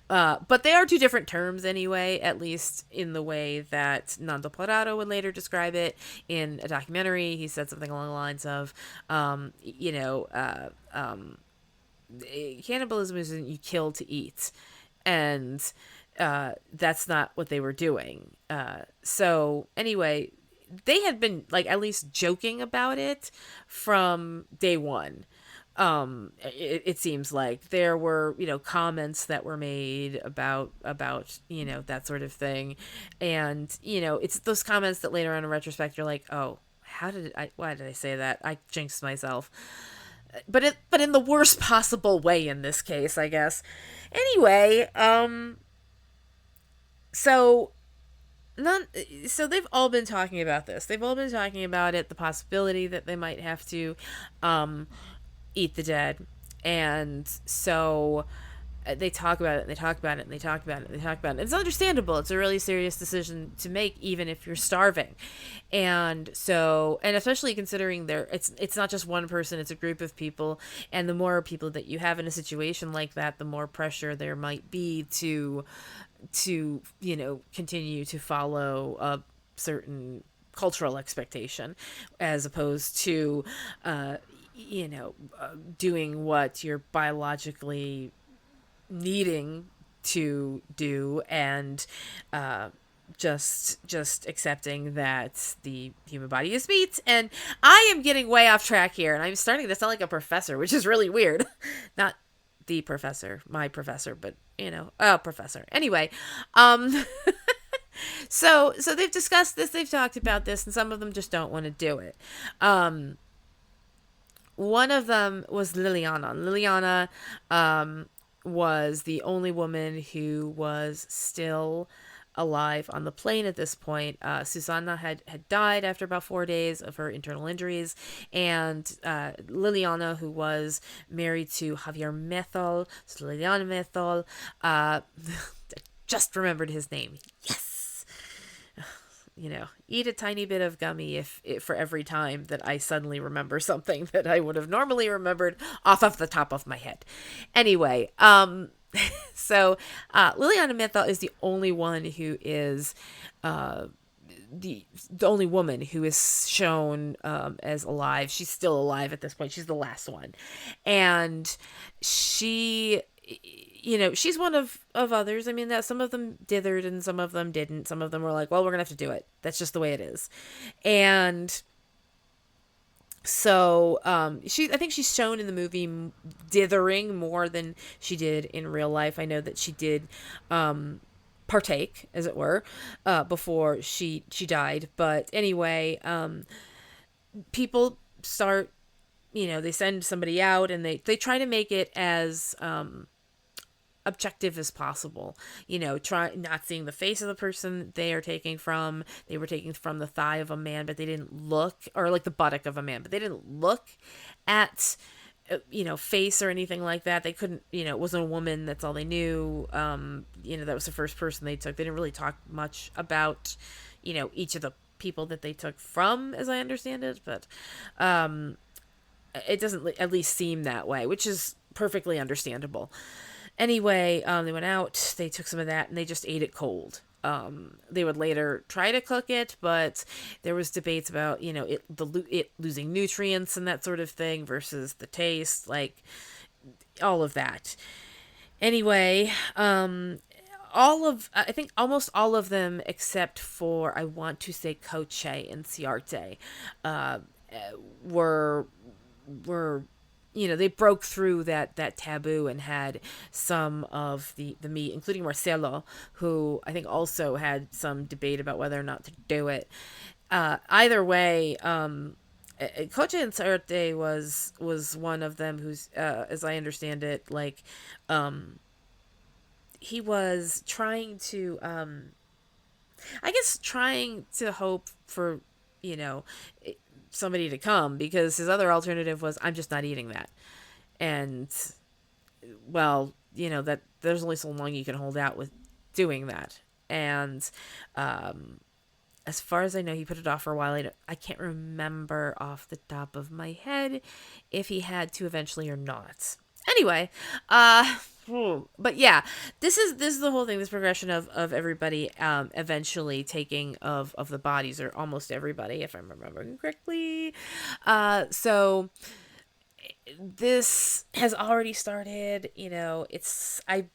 But they are two different terms anyway, at least in the way that Nando Parado would later describe it in a documentary. He said something along the lines of, cannibalism isn't you kill to eat. And that's not what they were doing. So anyway, they had been like at least joking about it from day one. It seems like there were, comments that were made about, that sort of thing. And, it's those comments that later on in retrospect, you're like, oh, why did I say that? I jinxed myself. But in the worst possible way in this case, I guess. Anyway, so they've all been talking about this. They've all been talking about it, the possibility that they might have to eat the dead. And so they talk about it, and they talk about it, and they talk about it, and they talk about it. It's understandable. It's a really serious decision to make, even if you're starving. And so, and especially considering it's not just one person, it's a group of people. And the more people that you have in a situation like that, the more pressure there might be to continue to follow a certain cultural expectation, as opposed to, doing what you're biologically needing to do, and just accepting that the human body is meat. And I am getting way off track here, and I'm starting to sound like a professor, which is really weird. Not the professor, my professor, but a professor. Anyway, so they've discussed this, they've talked about this, and some of them just don't want to do it. One of them was Liliana. Liliana was the only woman who was still alive on the plane at this point. Susanna had died after about 4 days of her internal injuries, and Liliana, who was married to Javier Methol, so Liliana Methol, just remembered his name. Yes. eat a tiny bit of gummy if for every time that I suddenly remember something that I would have normally remembered off of the top of my head. Anyway, so Liliana Menthal is the only one who is uh, the only woman who is shown as alive. She's still alive at this point. She's the last one, and she, she's one of others. I mean, that some of them dithered and some of them didn't. Some of them were like, well, we're gonna have to do it. That's just the way it is, and so I think she's shown in the movie dithering more than she did in real life. I know that she did partake, as it were, before she died. But anyway, people start, they send somebody out and they try to make it as objective as possible. Try not seeing the face of the person they are taking from. They were taking from the thigh of a man, but they didn't look, or like the buttock of a man, but they didn't look at face or anything like that. They couldn't, it wasn't a woman. That's all they knew. That was the first person they took. They didn't really talk much about, each of the people that they took from, as I understand it, but it doesn't at least seem that way, which is perfectly understandable. Anyway, they went out, they took some of that, and they just ate it cold. They would later try to cook it, but there was debates about, it losing nutrients and that sort of thing versus the taste, like all of that. Anyway, I think almost all of them except for, I want to say, Coche and Ciarte, were they broke through that taboo and had some of the meat, including Marcelo, who I think also had some debate about whether or not to do it. Either way, Coche and Ciarte was one of them who's, as I understand it, like, he was trying to, trying to hope for, somebody to come, because his other alternative was, I'm just not eating that. And, well, that there's only so long you can hold out with doing that. And as far as I know, he put it off for a while. I can't remember off the top of my head if he had to eventually or not. Anyway, but yeah, this is the whole thing, this progression of everybody eventually taking of the bodies, or almost everybody, if I'm remembering correctly. So this has already started. It's, I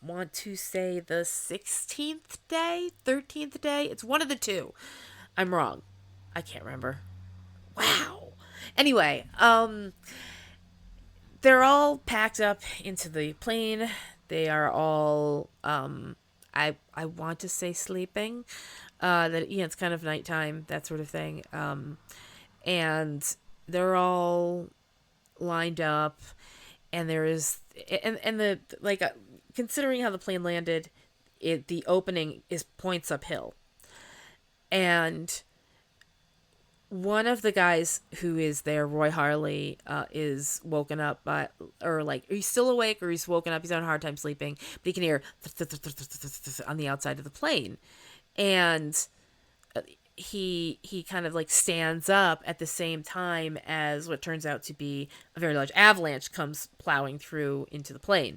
want to say, the 16th day, 13th day. It's one of the two. I'm wrong. I can't remember. Wow. Anyway, they're all packed up into the plane. They are all, I want to say, sleeping. That it's kind of nighttime, that sort of thing. And they're all lined up, and there is, and the, like, considering how the plane landed, the opening points uphill, and one of the guys who is there, Roy Harley, is woken up by, or like, he's still awake or he's woken up. He's having a hard time sleeping, but he can hear on the outside of the plane. And he kind of like stands up at the same time as what turns out to be a very large avalanche comes plowing through into the plane.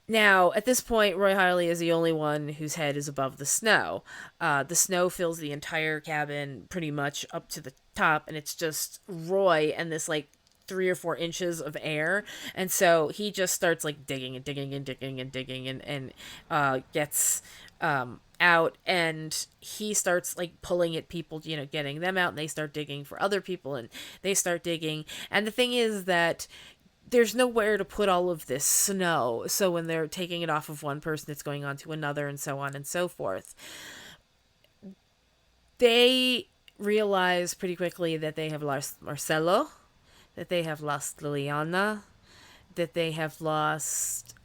Now, at this point, Roy Harley is the only one whose head is above the snow. The snow fills the entire cabin pretty much up to the top, and it's just Roy and this, like, 3 or 4 inches of air. And so he just starts, like, digging and digging and digging and digging and gets out, and he starts, like, pulling at people, getting them out, and they start digging for other people, and they start digging. And the thing is that there's nowhere to put all of this snow. So when they're taking it off of one person, it's going on to another, and so on and so forth. They realize pretty quickly that they have lost Marcelo, that they have lost Liliana, that they have lost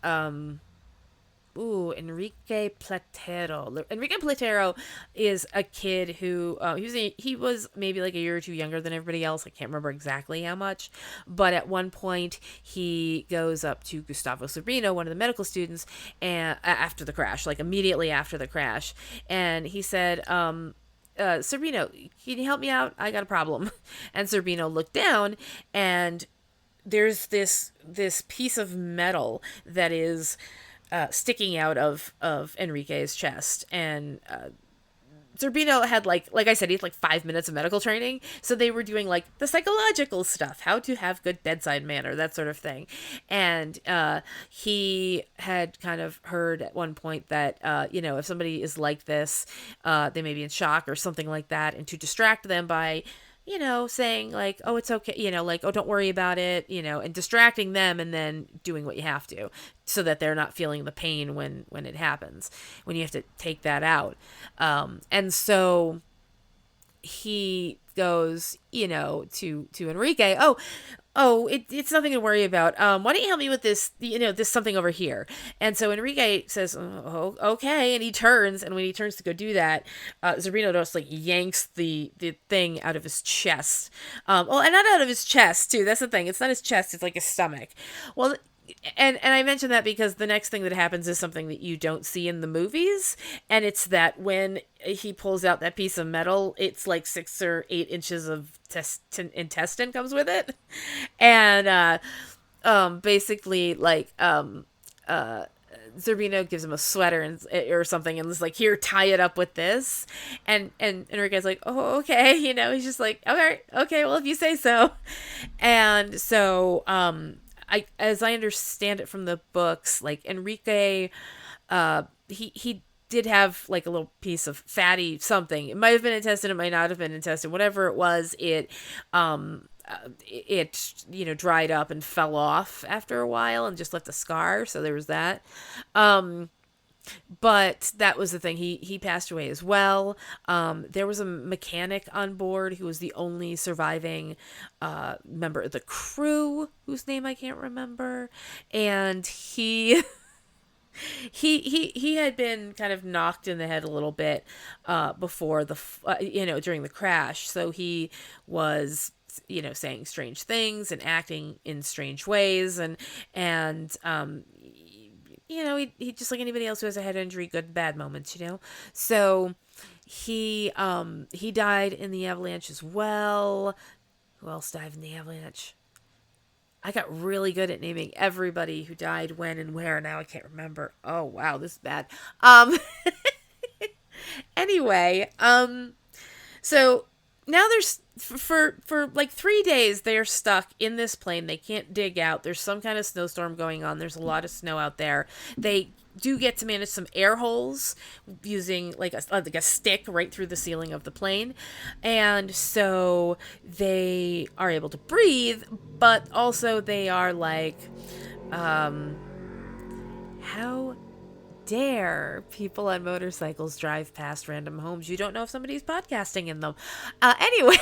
Enrique Platero. Enrique Platero is a kid who he was maybe like a year or two younger than everybody else. I can't remember exactly how much, but at one point he goes up to Gustavo Sobrino, one of the medical students, and after the crash, like immediately after the crash, and he said, Zerbino, can you help me out? I got a problem. And Zerbino looked down, and there's this piece of metal that is sticking out of Enrique's chest, and Zerbino had like I said, he had like 5 minutes of medical training, so they were doing like the psychological stuff, how to have good bedside manner, that sort of thing, and he had kind of heard at one point that if somebody is like this, they may be in shock or something like that, and to distract them by saying like, oh, it's okay, like, oh, don't worry about it, and distracting them and then doing what you have to so that they're not feeling the pain when it happens, when you have to take that out. And so he goes, to Enrique, oh, it's nothing to worry about. Why don't you help me with this, this something over here? And so Enrique says, oh, okay. And he turns, and when he turns to go do that, Zerbino just like yanks the thing out of his chest. Well, and not out of his chest too. That's the thing. It's not his chest. It's like his stomach. Well, and I mention that because the next thing that happens is something that you don't see in the movies, and it's that when he pulls out that piece of metal, it's like 6 or 8 inches of intestine comes with it, and basically like Zerbino gives him a sweater or something, and is like, here, tie it up with this, and Enrique's like, oh, okay, he's just like, okay, well, if you say so, and so as I understand it from the books, like Enrique, he did have like a little piece of fatty something. It might have been intestine, it might not have been intestine. Whatever it was, it dried up and fell off after a while and just left a scar. So there was that. But that was the thing. He passed away as well. There was a mechanic on board who was the only surviving member of the crew, whose name I can't remember, and he he had been kind of knocked in the head a little bit before during the crash. So he was saying strange things and acting in strange ways, and he just like anybody else who has a head injury, good bad moments, So he died in the avalanche as well. Who else died in the avalanche? I got really good at naming everybody who died when and where. Now I can't remember. Oh wow, this is bad. Anyway, so now there's for like 3 days they're stuck in this plane. They can't dig out. There's some kind of snowstorm going on. There's a lot of snow out there. They do get to manage some air holes using like a stick right through the ceiling of the plane, and so they are able to breathe, but also they are like, how dare people on motorcycles drive past random homes you don't know if somebody's podcasting in them. Anyway,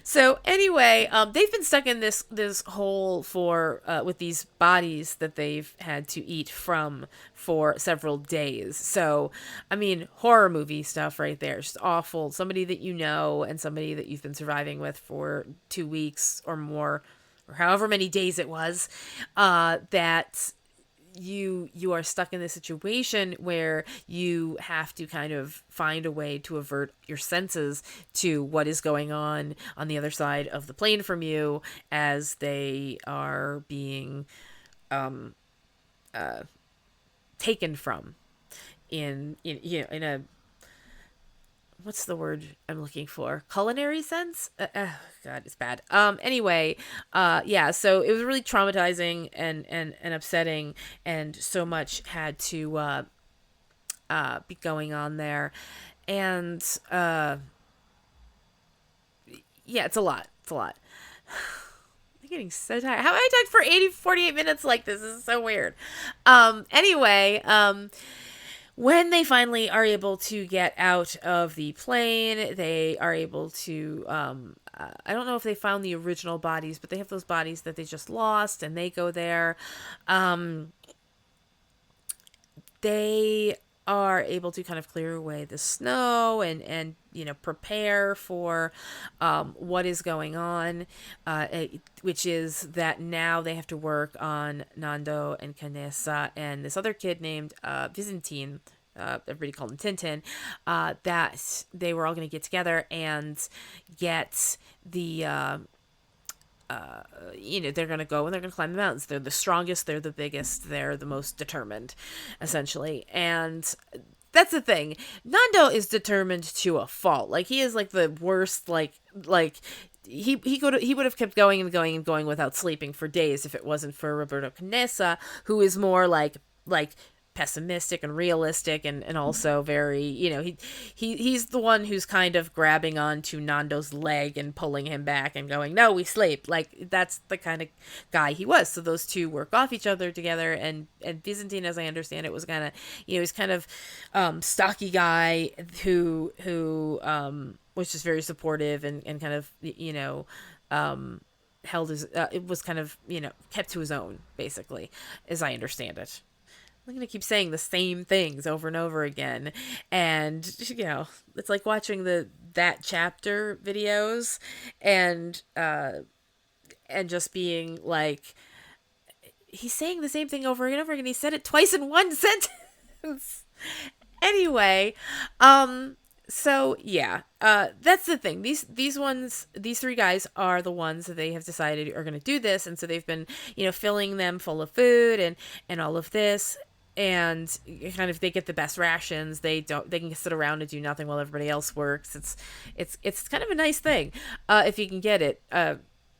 so anyway, they've been stuck in this hole for with these bodies that they've had to eat from for several days. So I mean, horror movie stuff right there. It's just awful. Somebody that you know and somebody that you've been surviving with for 2 weeks or more, or however many days it was, that you are stuck in this situation where you have to kind of find a way to avert your senses to what is going on the other side of the plane from you, as they are being taken from in a, what's the word I'm looking for? Culinary sense? God, it's bad. Anyway, yeah, so it was really traumatizing and upsetting, and so much had to be going on there. And yeah, it's a lot. It's a lot. I'm getting so tired. How have I talked for 48 minutes like this? This is so weird. Anyway, when they finally are able to get out of the plane, they are able to, I don't know if they found the original bodies, but they have those bodies that they just lost, and they go there. They are able to kind of clear away the snow and prepare for what is going on, which is that now they have to work on Nando and Canessa and this other kid named Byzantine, everybody called him Tintin, that they were all going to get together and get the they're going to go and they're going to climb the mountains. They're the strongest, they're the biggest, they're the most determined, essentially. And that's the thing. Nando is determined to a fault. Like, he is like the worst, he would have kept going and going and going without sleeping for days if it wasn't for Roberto Canessa, who is more like pessimistic and realistic, and also very, he's the one who's kind of grabbing onto Nando's leg and pulling him back and going, no, we sleep. Like, that's the kind of guy he was. So those two work off each other together, and Byzantine, as I understand it, was kind of, he's kind of stocky guy who was just very supportive and kind of, held his it was kind of, kept to his own, basically, as I understand it. I'm going to keep saying the same things over and over again. And, it's like watching that chapter videos and just being like, he's saying the same thing over and over again. He said it twice in one sentence. Anyway, so yeah, that's the thing. These three guys are the ones that they have decided are going to do this, and so they've been, filling them full of food and all of this, and kind of they get the best rations. They can sit around and do nothing while everybody else works. It's kind of a nice thing, if you can get it,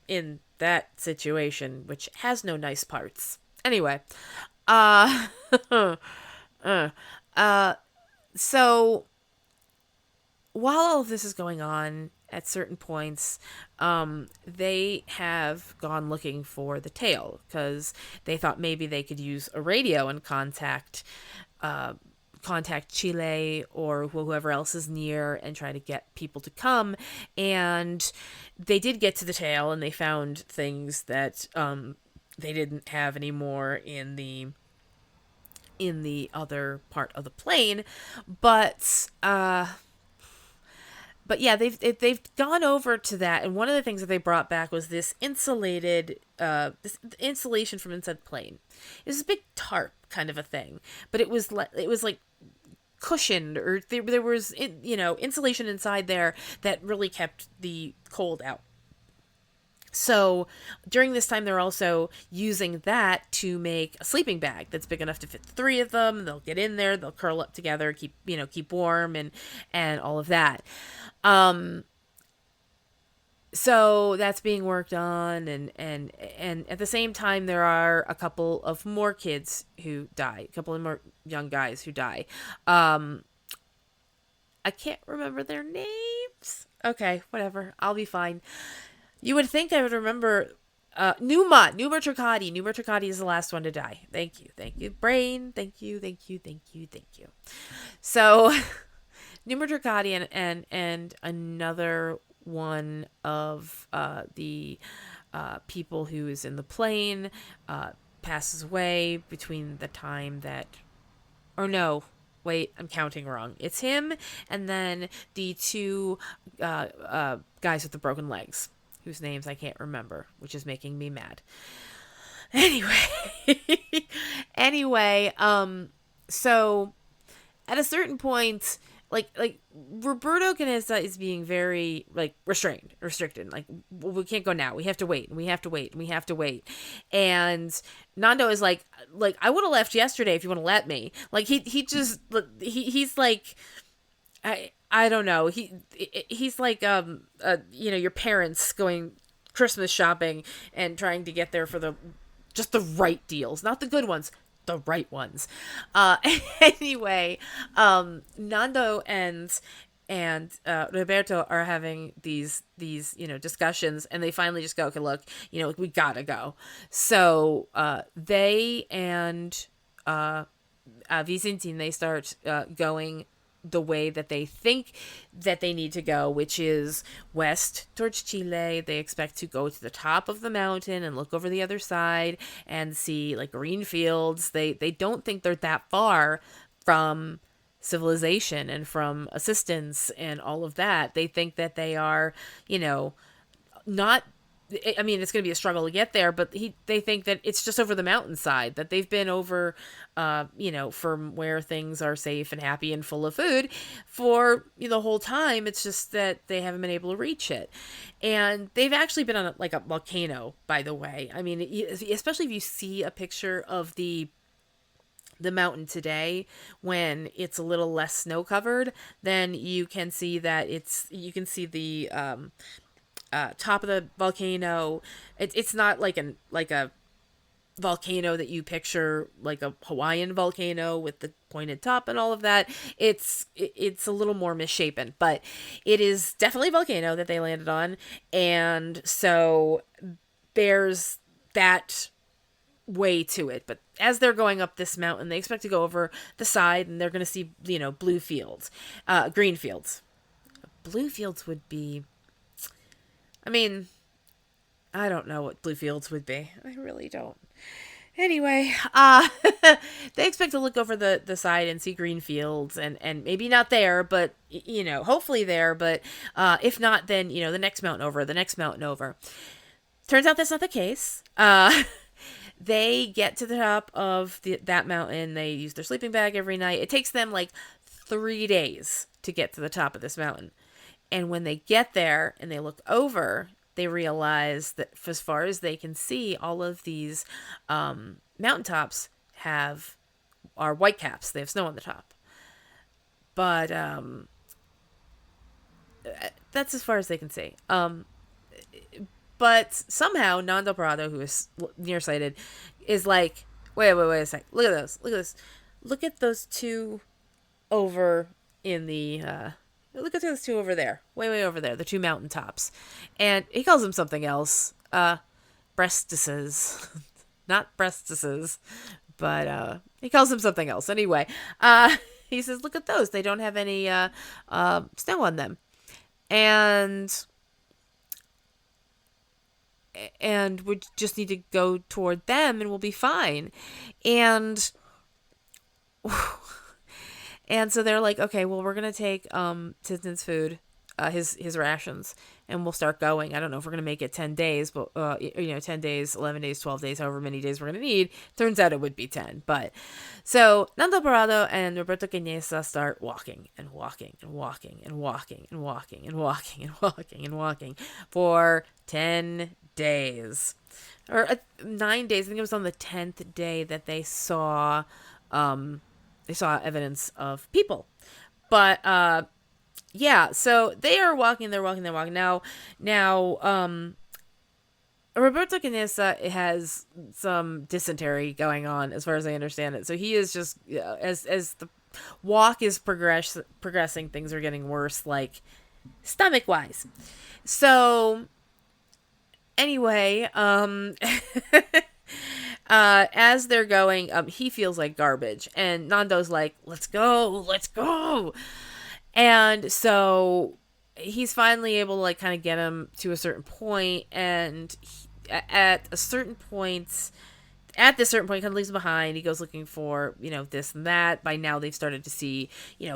in that situation, which has no nice parts. Anyway, so while all of this is going on, at certain points, they have gone looking for the tail because they thought maybe they could use a radio and contact Chile or whoever else is near and try to get people to come. And they did get to the tail, and they found things that they didn't have anymore in the other part of the plane, but yeah, they've gone over to that, and one of the things that they brought back was this insulation from inside the plane. It was a big tarp kind of a thing, but it was like cushioned, or there was insulation inside there that really kept the cold out. So during this time, they're also using that to make a sleeping bag that's big enough to fit the three of them. They'll get in there, they'll curl up together, keep warm, and all of that. So that's being worked on, and at the same time, there are a couple of more kids who die, a couple of more young guys who die. I can't remember their names. Okay, whatever, I'll be fine. You would think I would remember Numa Tricati. Numa Tricati is the last one to die. Thank you, brain. Thank you. So, Numa Tricati and another one of the people who is in the plane passes away between the time that, or no, wait, I'm counting wrong. It's him and then the two guys with the broken legs, whose names I can't remember, which is making me mad. Anyway, so at a certain point, like Roberto Canessa is being very restricted. Like, well, we can't go now. We have to wait. And Nando is like I would have left yesterday if you want to let me. Like he's like, I don't know. He's like your parents going Christmas shopping and trying to get there for just the right deals, not the good ones, the right ones. Anyway, Nando and Roberto are having these discussions, and they finally just go, okay, look, we gotta go. So they and Vicentin, they start going the way that they think that they need to go, which is west towards Chile. They expect to go to the top of the mountain and look over the other side and see like green fields. They don't think they're that far from civilization and from assistance and all of that. They think that they are, not I mean, it's going to be a struggle to get there, but they think that it's just over the mountainside, that they've been over, from where things are safe and happy and full of food for the whole time. It's just that they haven't been able to reach it. And they've actually been on like a volcano, by the way. I mean, especially if you see a picture of the mountain today when it's a little less snow covered, then you can see that you can see the top of the volcano. It's not like a volcano that you picture, like a Hawaiian volcano with the pointed top and all of that. It's a little more misshapen, but it is definitely a volcano that they landed on. And so there's that way to it. But as they're going up this mountain, they expect to go over the side, and they're going to see blue fields, green fields. Blue fields would be, I mean, I don't know what blue fields would be. I really don't. Anyway, they expect to look over the side and see green fields, and maybe not there, but hopefully there. But if not, then the next mountain over, the next mountain over. Turns out that's not the case. They get to the top of that mountain. They use their sleeping bag every night. It takes them like 3 days to get to the top of this mountain. And when they get there and they look over, they realize that as far as they can see, all of these mountaintops are white caps. They have snow on the top. But that's as far as they can see. But somehow Nando Parado, who is nearsighted, is like, wait a sec. Look at those. Look at this. Look at those two over in the look at those two over there. Way over there. The two mountaintops. And he calls them something else. Breastises. Not breastises. But he calls them something else. Anyway, he says, look at those. They don't have any snow on them. And we just need to go toward them and we'll be fine. And so they're like, okay, well, we're going to take Tintin's food, his rations, and we'll start going. I don't know if we're going to make it 10 days, but 10 days, 11 days, 12 days, however many days we're going to need. Turns out it would be 10. But so Nando Parado and Roberto Quinesa start walking and walking and walking and walking and walking and walking and walking and walking for 10 days, or 9 days. I think it was on the 10th day that they saw evidence of people. But yeah, so they are walking, they're walking. Now Roberto Canessa has some dysentery going on, as far as I understand it. So he is just, as the walk is progressing, things are getting worse, like stomach wise. So anyway, as they're going, he feels like garbage, and Nando's like, let's go. And so he's finally able to like kind of get him to a certain point, and at this certain point, kind of leaves him behind. He goes looking for, this and that. By now they've started to see,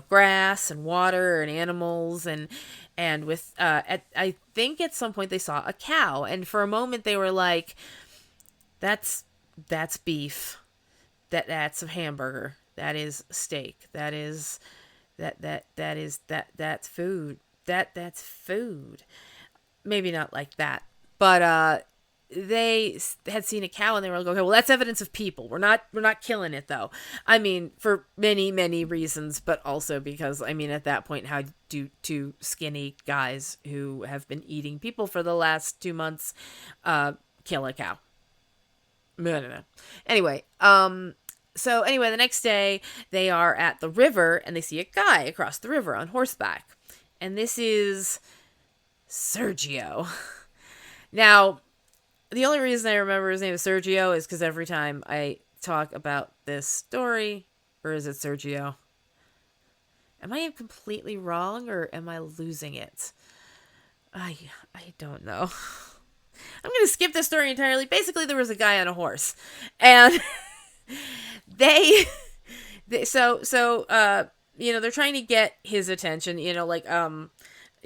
grass and water and animals, and with, I think at some point they saw a cow, and for a moment they were like, that's beef. That's a hamburger. That is steak. That's food. That's food. Maybe not like that, but they had seen a cow and they were like, okay, well, that's evidence of people. We're not killing it though. I mean, for many, many reasons, but also because, I mean, at that point, how do two skinny guys who have been eating people for the last 2 months kill a cow? No. Anyway, the next day they are at the river and they see a guy across the river on horseback. And this is Sergio. Now, the only reason I remember his name is Sergio is because every time I talk about this story, or is it Sergio? Am I completely wrong, or am I losing it? I don't know. I'm going to skip this story entirely. Basically, there was a guy on a horse, and they're trying to get his attention,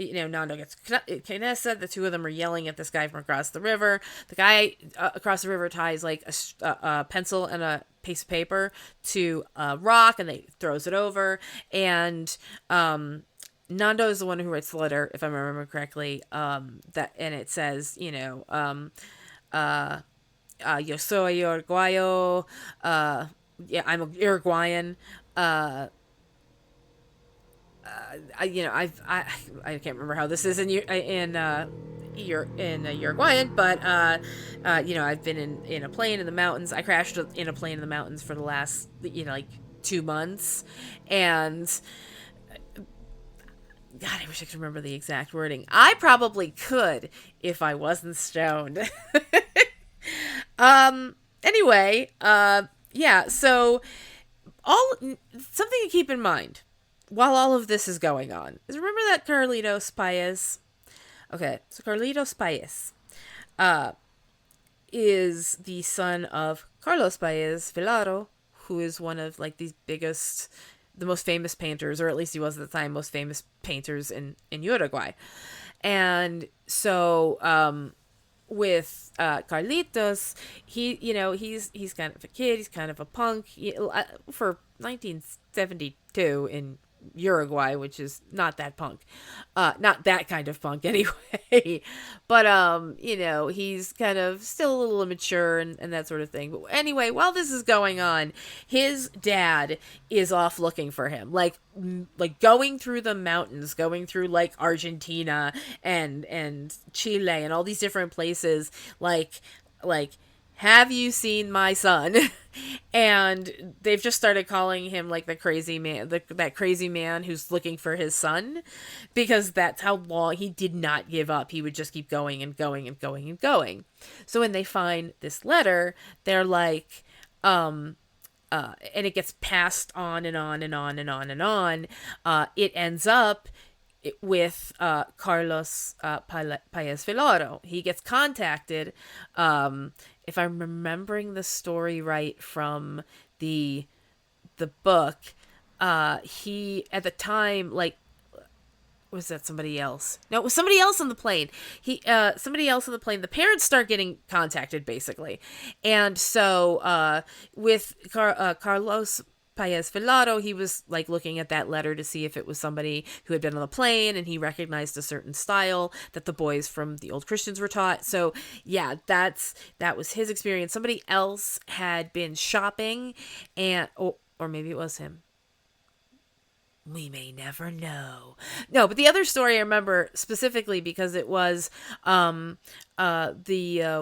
Nando gets Canessa. The two of them are yelling at this guy from across the river. The guy across the river ties like a pencil and a piece of paper to a rock, and they throws it over. And Nando is the one who writes the letter, if I remember correctly. That and it says, yo soy Uruguayo. Yeah, I'm a Uruguayan. Uh, I can't remember how this is in Uruguayan, but I've been in a plane in the mountains. I crashed in a plane in the mountains for the last 2 months, and God, I wish I could remember the exact wording. I probably could if I wasn't stoned. Anyway, yeah. So all something to keep in mind while all of this is going on is remember that Carlitos Paez. Okay, so Carlitos Paez is the son of Carlos Paez Vilaro, who is one of like the most famous painters, or at least he was at the time, most famous painters in Uruguay. And so with Carlitos, he's kind of a kid, he's kind of a punk for 1972 in Uruguay, which is not that punk, not that kind of punk anyway. But he's kind of still a little immature and that sort of thing. But anyway, while this is going on, his dad is off looking for him, like going through the mountains, going through like Argentina and Chile and all these different places, like have you seen my son? And they've just started calling him like the crazy man, that crazy man who's looking for his son, because that's how long he did not give up. He would just keep going and going and going and going. So when they find this letter, they're like, and it gets passed on and on and on and on and on. It ends up with Carlos Paez Vilaro. He gets contacted, if I'm remembering the story right from the book, he at the time, like, was that somebody else? No, it was somebody else on the plane. Somebody else on the plane. The parents start getting contacted, basically. And so with Carlos Paez Vilaro, he was like looking at that letter to see if it was somebody who had been on the plane, and he recognized a certain style that the boys from the Old Christians were taught. So yeah, that was his experience. Somebody else had been shopping, and or maybe it was him. We may never know. No, but the other story I remember specifically because it was the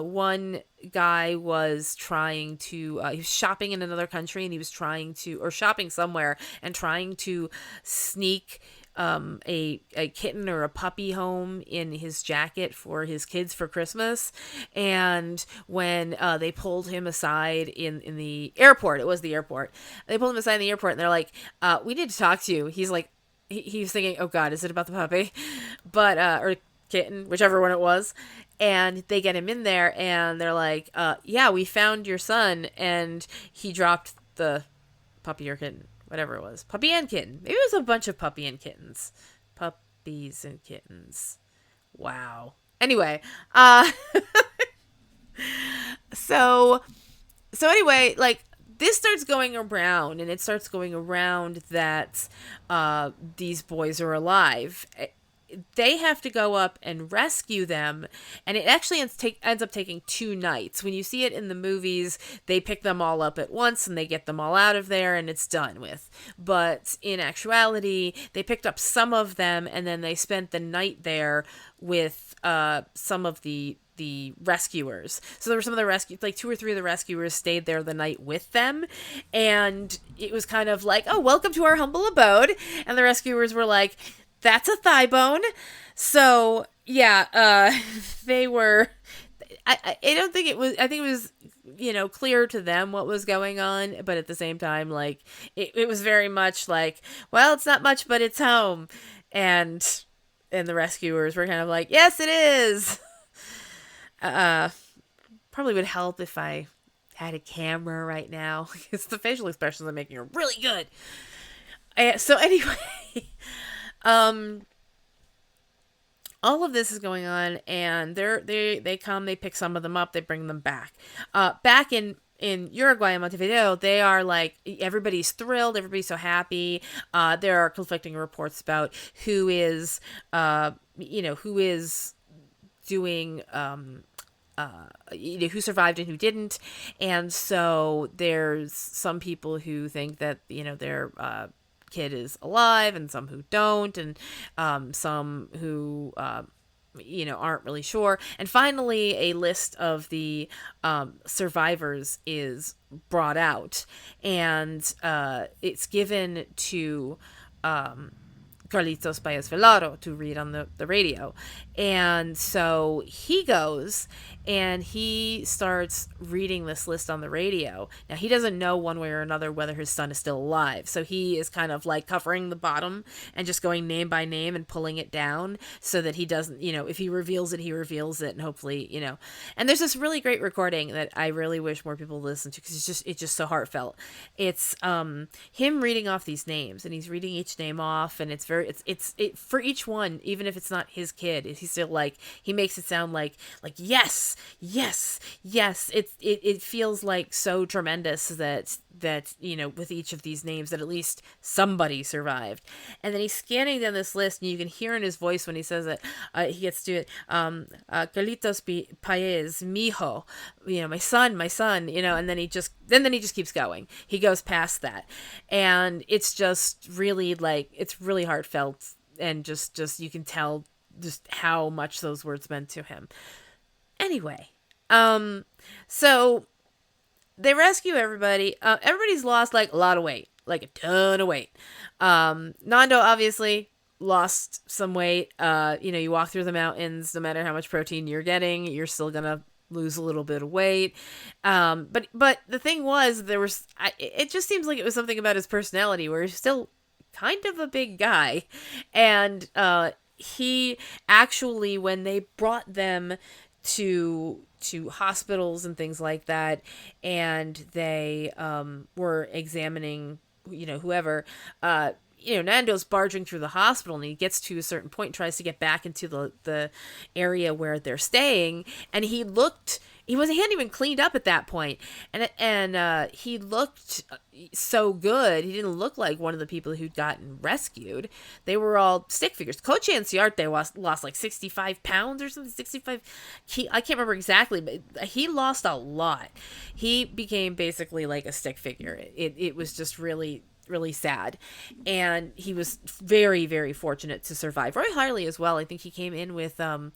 one guy was trying to he was shopping in another country, and he was trying to, or shopping somewhere and trying to sneak a kitten or a puppy home in his jacket for his kids for Christmas. And when they pulled him aside in the airport, it was the airport, they pulled him aside in the airport, and they're like, we need to talk to you. He's like, he was thinking, oh God, is it about the puppy? But or kitten, whichever one it was. And they get him in there, and they're like, yeah, we found your son, and he dropped the puppy or kitten, whatever it was. Puppy and kitten. Maybe it was a bunch of puppy and kittens. Puppies and kittens. Wow. Anyway, so anyway, like, this starts going around, and it starts going around that these boys are alive. They have to go up and rescue them, and it actually ends up taking 2 nights. When you see it in the movies, they pick them all up at once and they get them all out of there and it's done with. But in actuality, they picked up some of them, and then they spent the night there with some of the rescuers. So there were some of the like 2 or 3 of the rescuers stayed there the night with them, and it was kind of like, oh, welcome to our humble abode. And the rescuers were like, that's a thigh bone. So yeah, they were, I don't think it was, I think it was, clear to them what was going on, but at the same time, like, it was very much like, well, it's not much, but it's home. And the rescuers were kind of like, yes, it is. Probably would help if I had a camera right now, because the facial expressions I'm making are really good. So anyway, All of this is going on, and they come, they pick some of them up, they bring them back. Back in Uruguay and Montevideo, they are like, everybody's thrilled, everybody's so happy. There are conflicting reports about who is, who is doing, who survived and who didn't. And so there's some people who think that, their kid is alive, and some who don't, and some who aren't really sure. And finally, a list of the survivors is brought out, and it's given to Carlitos Paez Velaro to read on the radio. And so he goes and he starts reading this list on the radio. Now, he doesn't know one way or another whether his son is still alive. So he is kind of like covering the bottom and just going name by name and pulling it down so that he doesn't, if he reveals it, he reveals it. And hopefully, and there's this really great recording that I really wish more people listen to, because it's just so heartfelt. It's him reading off these names, and he's reading each name off, and it's for each one, even if it's not his kid, he's still like, he makes it sound like yes, it feels like so tremendous that with each of these names, that at least somebody survived. And then he's scanning down this list, and you can hear in his voice when he says it, he gets to it, Carlitos Paez, mijo, my son, and then he just keeps going. He goes past that, and it's just really it's really heartfelt, and just you can tell just how much those words meant to him. Anyway, so they rescue everybody. Everybody's lost a lot of weight, a ton of weight. Nando obviously lost some weight. You walk through the mountains, no matter how much protein you're getting, you're still gonna lose a little bit of weight. But the thing was, it just seems like it was something about his personality where he's still kind of a big guy. And he actually, when they brought them to hospitals and things like that, and they were examining whoever, Nando's barging through the hospital, and he gets to a certain point, tries to get back into the area where they're staying, and he hadn't even cleaned up at that point, and he looked so good. He didn't look like one of the people who'd gotten rescued. They were all stick figures. Coach Anciarte lost 65 pounds or something, 65. I can't remember exactly, but he lost a lot. He became basically like a stick figure. It was just really, really sad. And he was very, very fortunate to survive. Roy Harley as well. I think he came in with low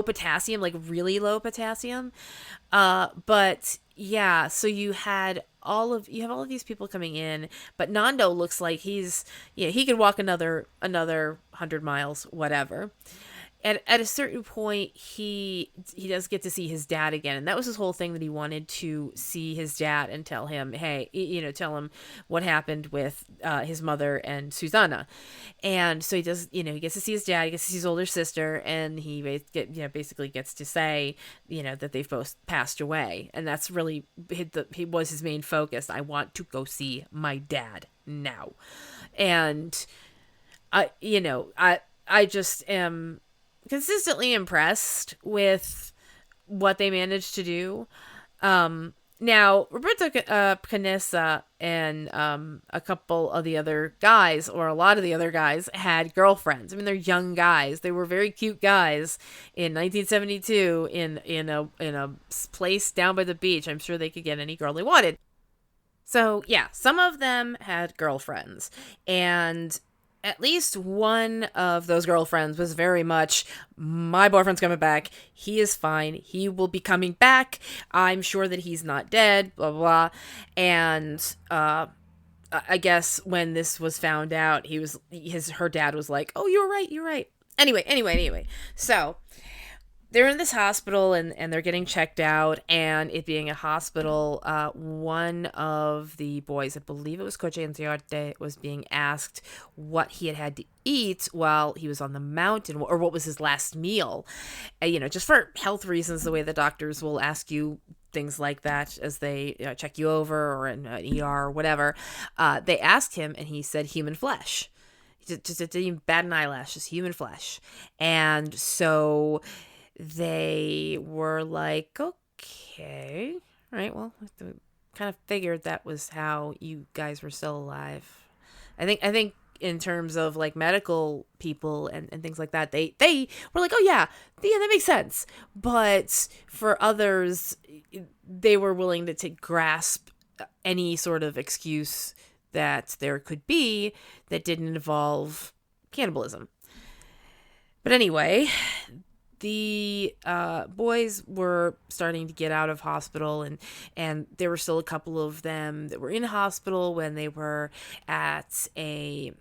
potassium, really low potassium. But yeah, so you have all of these people coming in, but Nando looks like he could walk another 100 miles, whatever. At a certain point, he does get to see his dad again, and that was his whole thing, that he wanted to see his dad and tell him, hey, tell him what happened with his mother and Susanna. And so he does, he gets to see his dad, he gets to see his older sister, and he basically gets to say, that they've both passed away, and that's really he was his main focus. I want to go see my dad now, and I just am consistently impressed with what they managed to do. Now, Roberto Canessa and a couple of the other guys, or a lot of the other guys, had girlfriends. I mean, they're young guys. They were very cute guys in 1972 in a place down by the beach. I'm sure they could get any girl they wanted. So, yeah, some of them had girlfriends, and at least one of those girlfriends was very much, my boyfriend's coming back. He is fine. He will be coming back. I'm sure that he's not dead, blah, blah, blah. And I guess when this was found out, her dad was like, oh, you're right. Anyway. So they're in this hospital, and they're getting checked out, and it being a hospital, one of the boys, I believe it was Coach Anciarte, was being asked what he had to eat while he was on the mountain, or what was his last meal. Just for health reasons, the way the doctors will ask you things like that as they check you over, or in an ER or whatever. They asked him, and he said human flesh. just it didn't even bat an eyelash, just human flesh. And so they were like, okay, right, well, kind of figured that was how you guys were still alive. I think in terms of like medical people and things like that, they were like, oh yeah, that makes sense. But for others, they were willing to grasp any sort of excuse that there could be that didn't involve cannibalism. But anyway, the boys were starting to get out of hospital, and there were still a couple of them that were in hospital when they were at a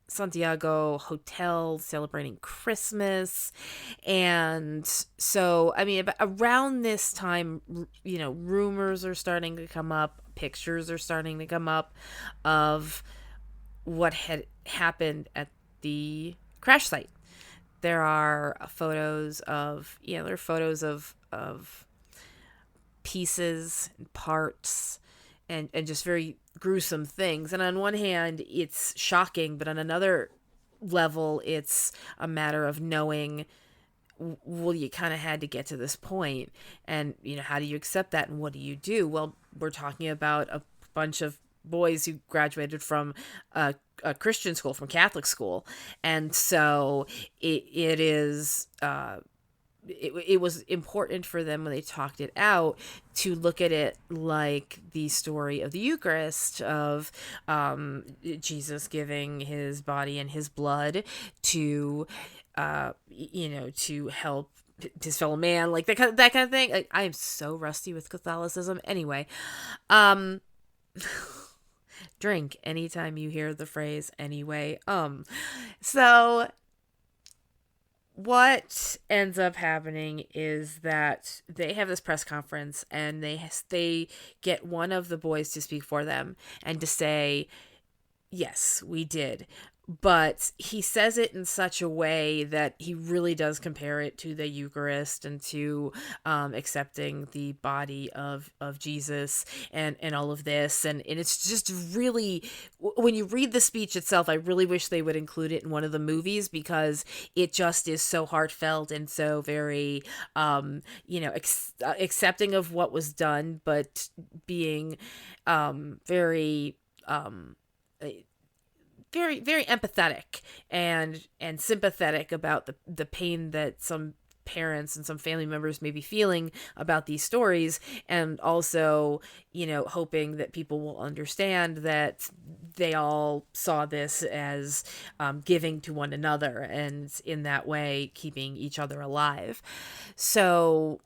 Santiago hotel celebrating Christmas. And so, I mean, around this time, rumors are starting to come up, pictures are starting to come up of what had happened at the crash site. There are photos of, of pieces and parts and just very gruesome things. And on one hand, it's shocking, but on another level, it's a matter of knowing, well, you kind of had to get to this point, and how do you accept that, and what do you do? Well, we're talking about a bunch of boys who graduated from a Christian school, from Catholic school, and so it is it was important for them when they talked it out to look at it like the story of the Eucharist, of Jesus giving his body and his blood to to help his fellow man, like that kind of thing. Like, I am so rusty with Catholicism. Anyway, drink anytime you hear the phrase anyway. So what ends up happening is that they have this press conference, and they get one of the boys to speak for them and to say, yes, we did. But he says it in such a way that he really does compare it to the Eucharist and to accepting the body of Jesus and all of this. And it's just really, when you read the speech itself, I really wish they would include it in one of the movies, because it just is so heartfelt and so very, accepting of what was done, but being very very, very empathetic and sympathetic about the pain that some parents and some family members may be feeling about these stories, and also hoping that people will understand that they all saw this as giving to one another, and in that way keeping each other alive. So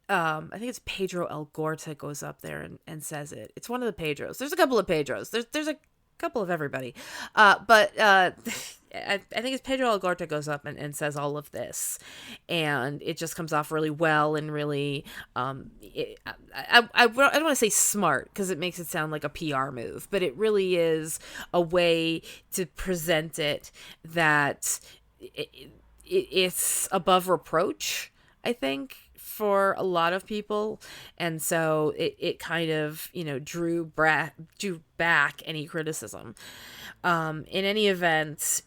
I think it's Pedro Algorta goes up there and says it. It's one of the Pedros. There's a couple of Pedros. There's a couple of everybody. But I think it's Pedro Algorta goes up and says all of this. And it just comes off really well and really, I don't want to say smart, because it makes it sound like a PR move, but it really is a way to present it that it's above reproach, I think, for a lot of people. And so it kind of drew back any criticism. In any event,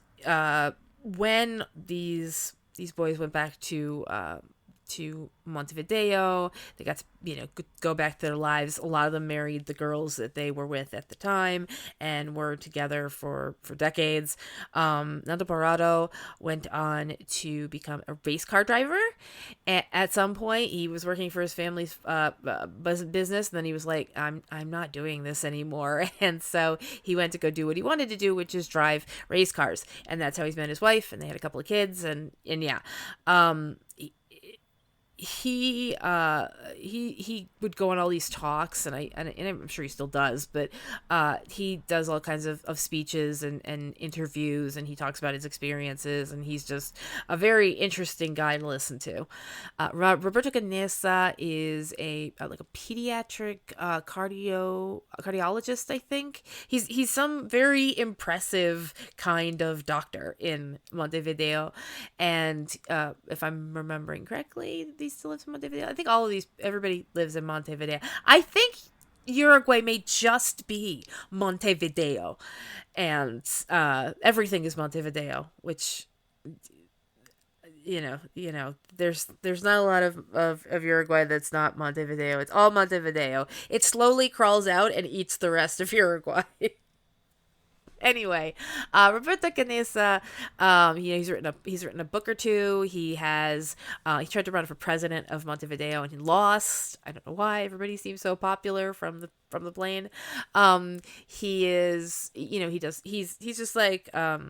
when these boys went back to Montevideo, they got to go back to their lives. A lot of them married the girls that they were with at the time and were together for decades. Nando Parado went on to become a race car driver. At some point, he was working for his family's business, and then he was like, I'm not doing this anymore. And so he went to go do what he wanted to do, which is drive race cars. And that's how he's met his wife, and they had a couple of kids, and yeah. He would go on all these talks, and I'm sure he still does, but he does all kinds of speeches and interviews, and he talks about his experiences, and he's just a very interesting guy to listen to. Roberto Canessa is a pediatric cardiologist, I think. He's some very impressive kind of doctor in Montevideo, and if I'm remembering correctly, he still lives in Montevideo. I think everybody lives in Montevideo. I think Uruguay may just be Montevideo, and everything is Montevideo, which there's not a lot of Uruguay that's not Montevideo. It's all Montevideo. It slowly crawls out and eats the rest of Uruguay. Anyway, Roberto Canessa, he's written a book or two. He tried to run for president of Montevideo and he lost. I don't know why. Everybody seems so popular from the plane. He is, he's just like, I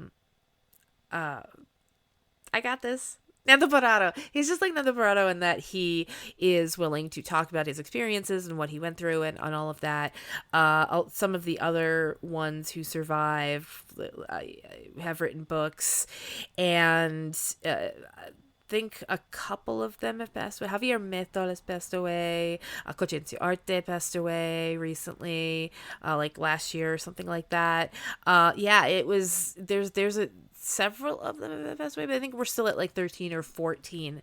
got this. Nando Parado. He's just like Nando Parado in that he is willing to talk about his experiences and what he went through and all of that. Some of the other ones who survive have written books, and think a couple of them have passed away. Javier Meto has passed away. Cogencio Arte passed away recently, like last year or something like that. Yeah, it was. There's several of them have passed away, but I think we're still at like 13 or 14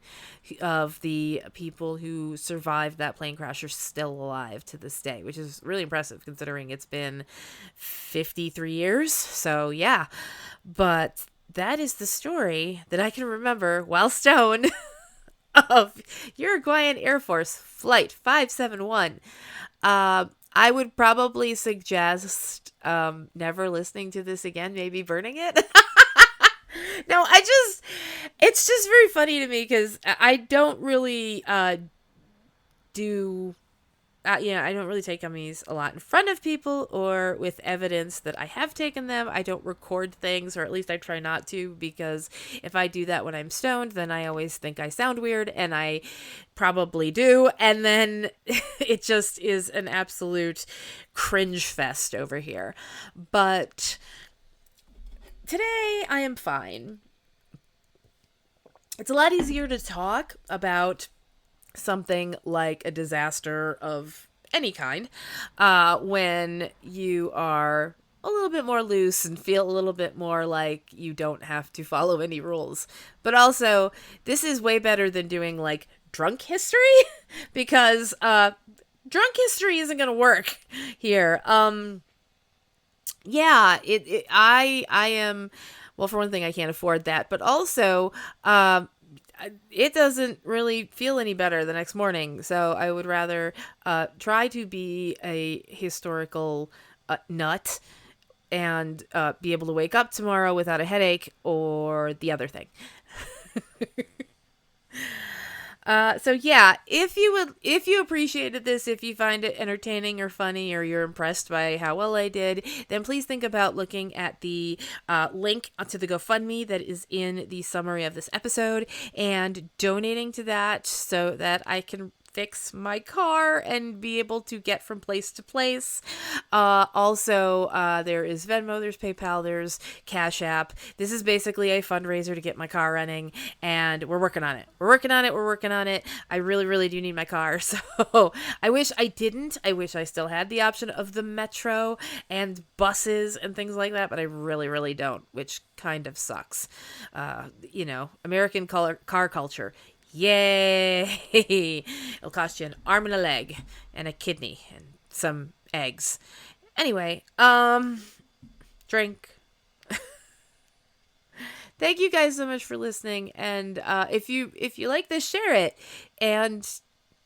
of the people who survived that plane crash are still alive to this day, which is really impressive considering it's been 53 years. So yeah, but that is the story that I can remember while stoned of Uruguayan Air Force Flight 571. I would probably suggest never listening to this again, maybe burning it. No, it's just very funny to me because I don't really do, I don't really take gummies a lot in front of people or with evidence that I have taken them. I don't record things, or at least I try not to, because if I do that when I'm stoned, then I always think I sound weird, and I probably do, and then it just is an absolute cringe fest over here. But today I am fine. It's a lot easier to talk about something like a disaster of any kind when you are a little bit more loose and feel a little bit more like you don't have to follow any rules. But also, this is way better than doing like drunk history because drunk history isn't going to work here. Yeah, I am, well, for one thing, I can't afford that, but also, it doesn't really feel any better the next morning. So I would rather try to be a historical nut and be able to wake up tomorrow without a headache, or the other thing. So yeah, if you appreciated this, if you find it entertaining or funny, or you're impressed by how well I did, then please think about looking at the link to the GoFundMe that is in the summary of this episode and donating to that so that I can fix my car and be able to get from place to place. Also, there is Venmo, there's PayPal, there's Cashapp. This is basically a fundraiser to get my car running, and we're working on it. We're working on it. I really, really do need my car, so I wish I didn't. I wish I still had the option of the metro and buses and things like that, but I really, really don't, which kind of sucks. American car culture. Yay! It'll cost you an arm and a leg and a kidney and some eggs. Anyway, drink. Thank you guys so much for listening, and if you like this, share it and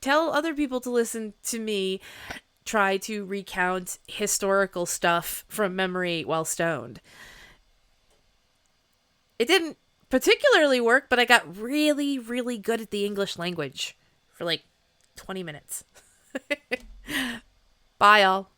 tell other people to listen to me try to recount historical stuff from memory while stoned. It didn't particularly work, but I got really, really good at the English language for like 20 minutes. Bye, y'all.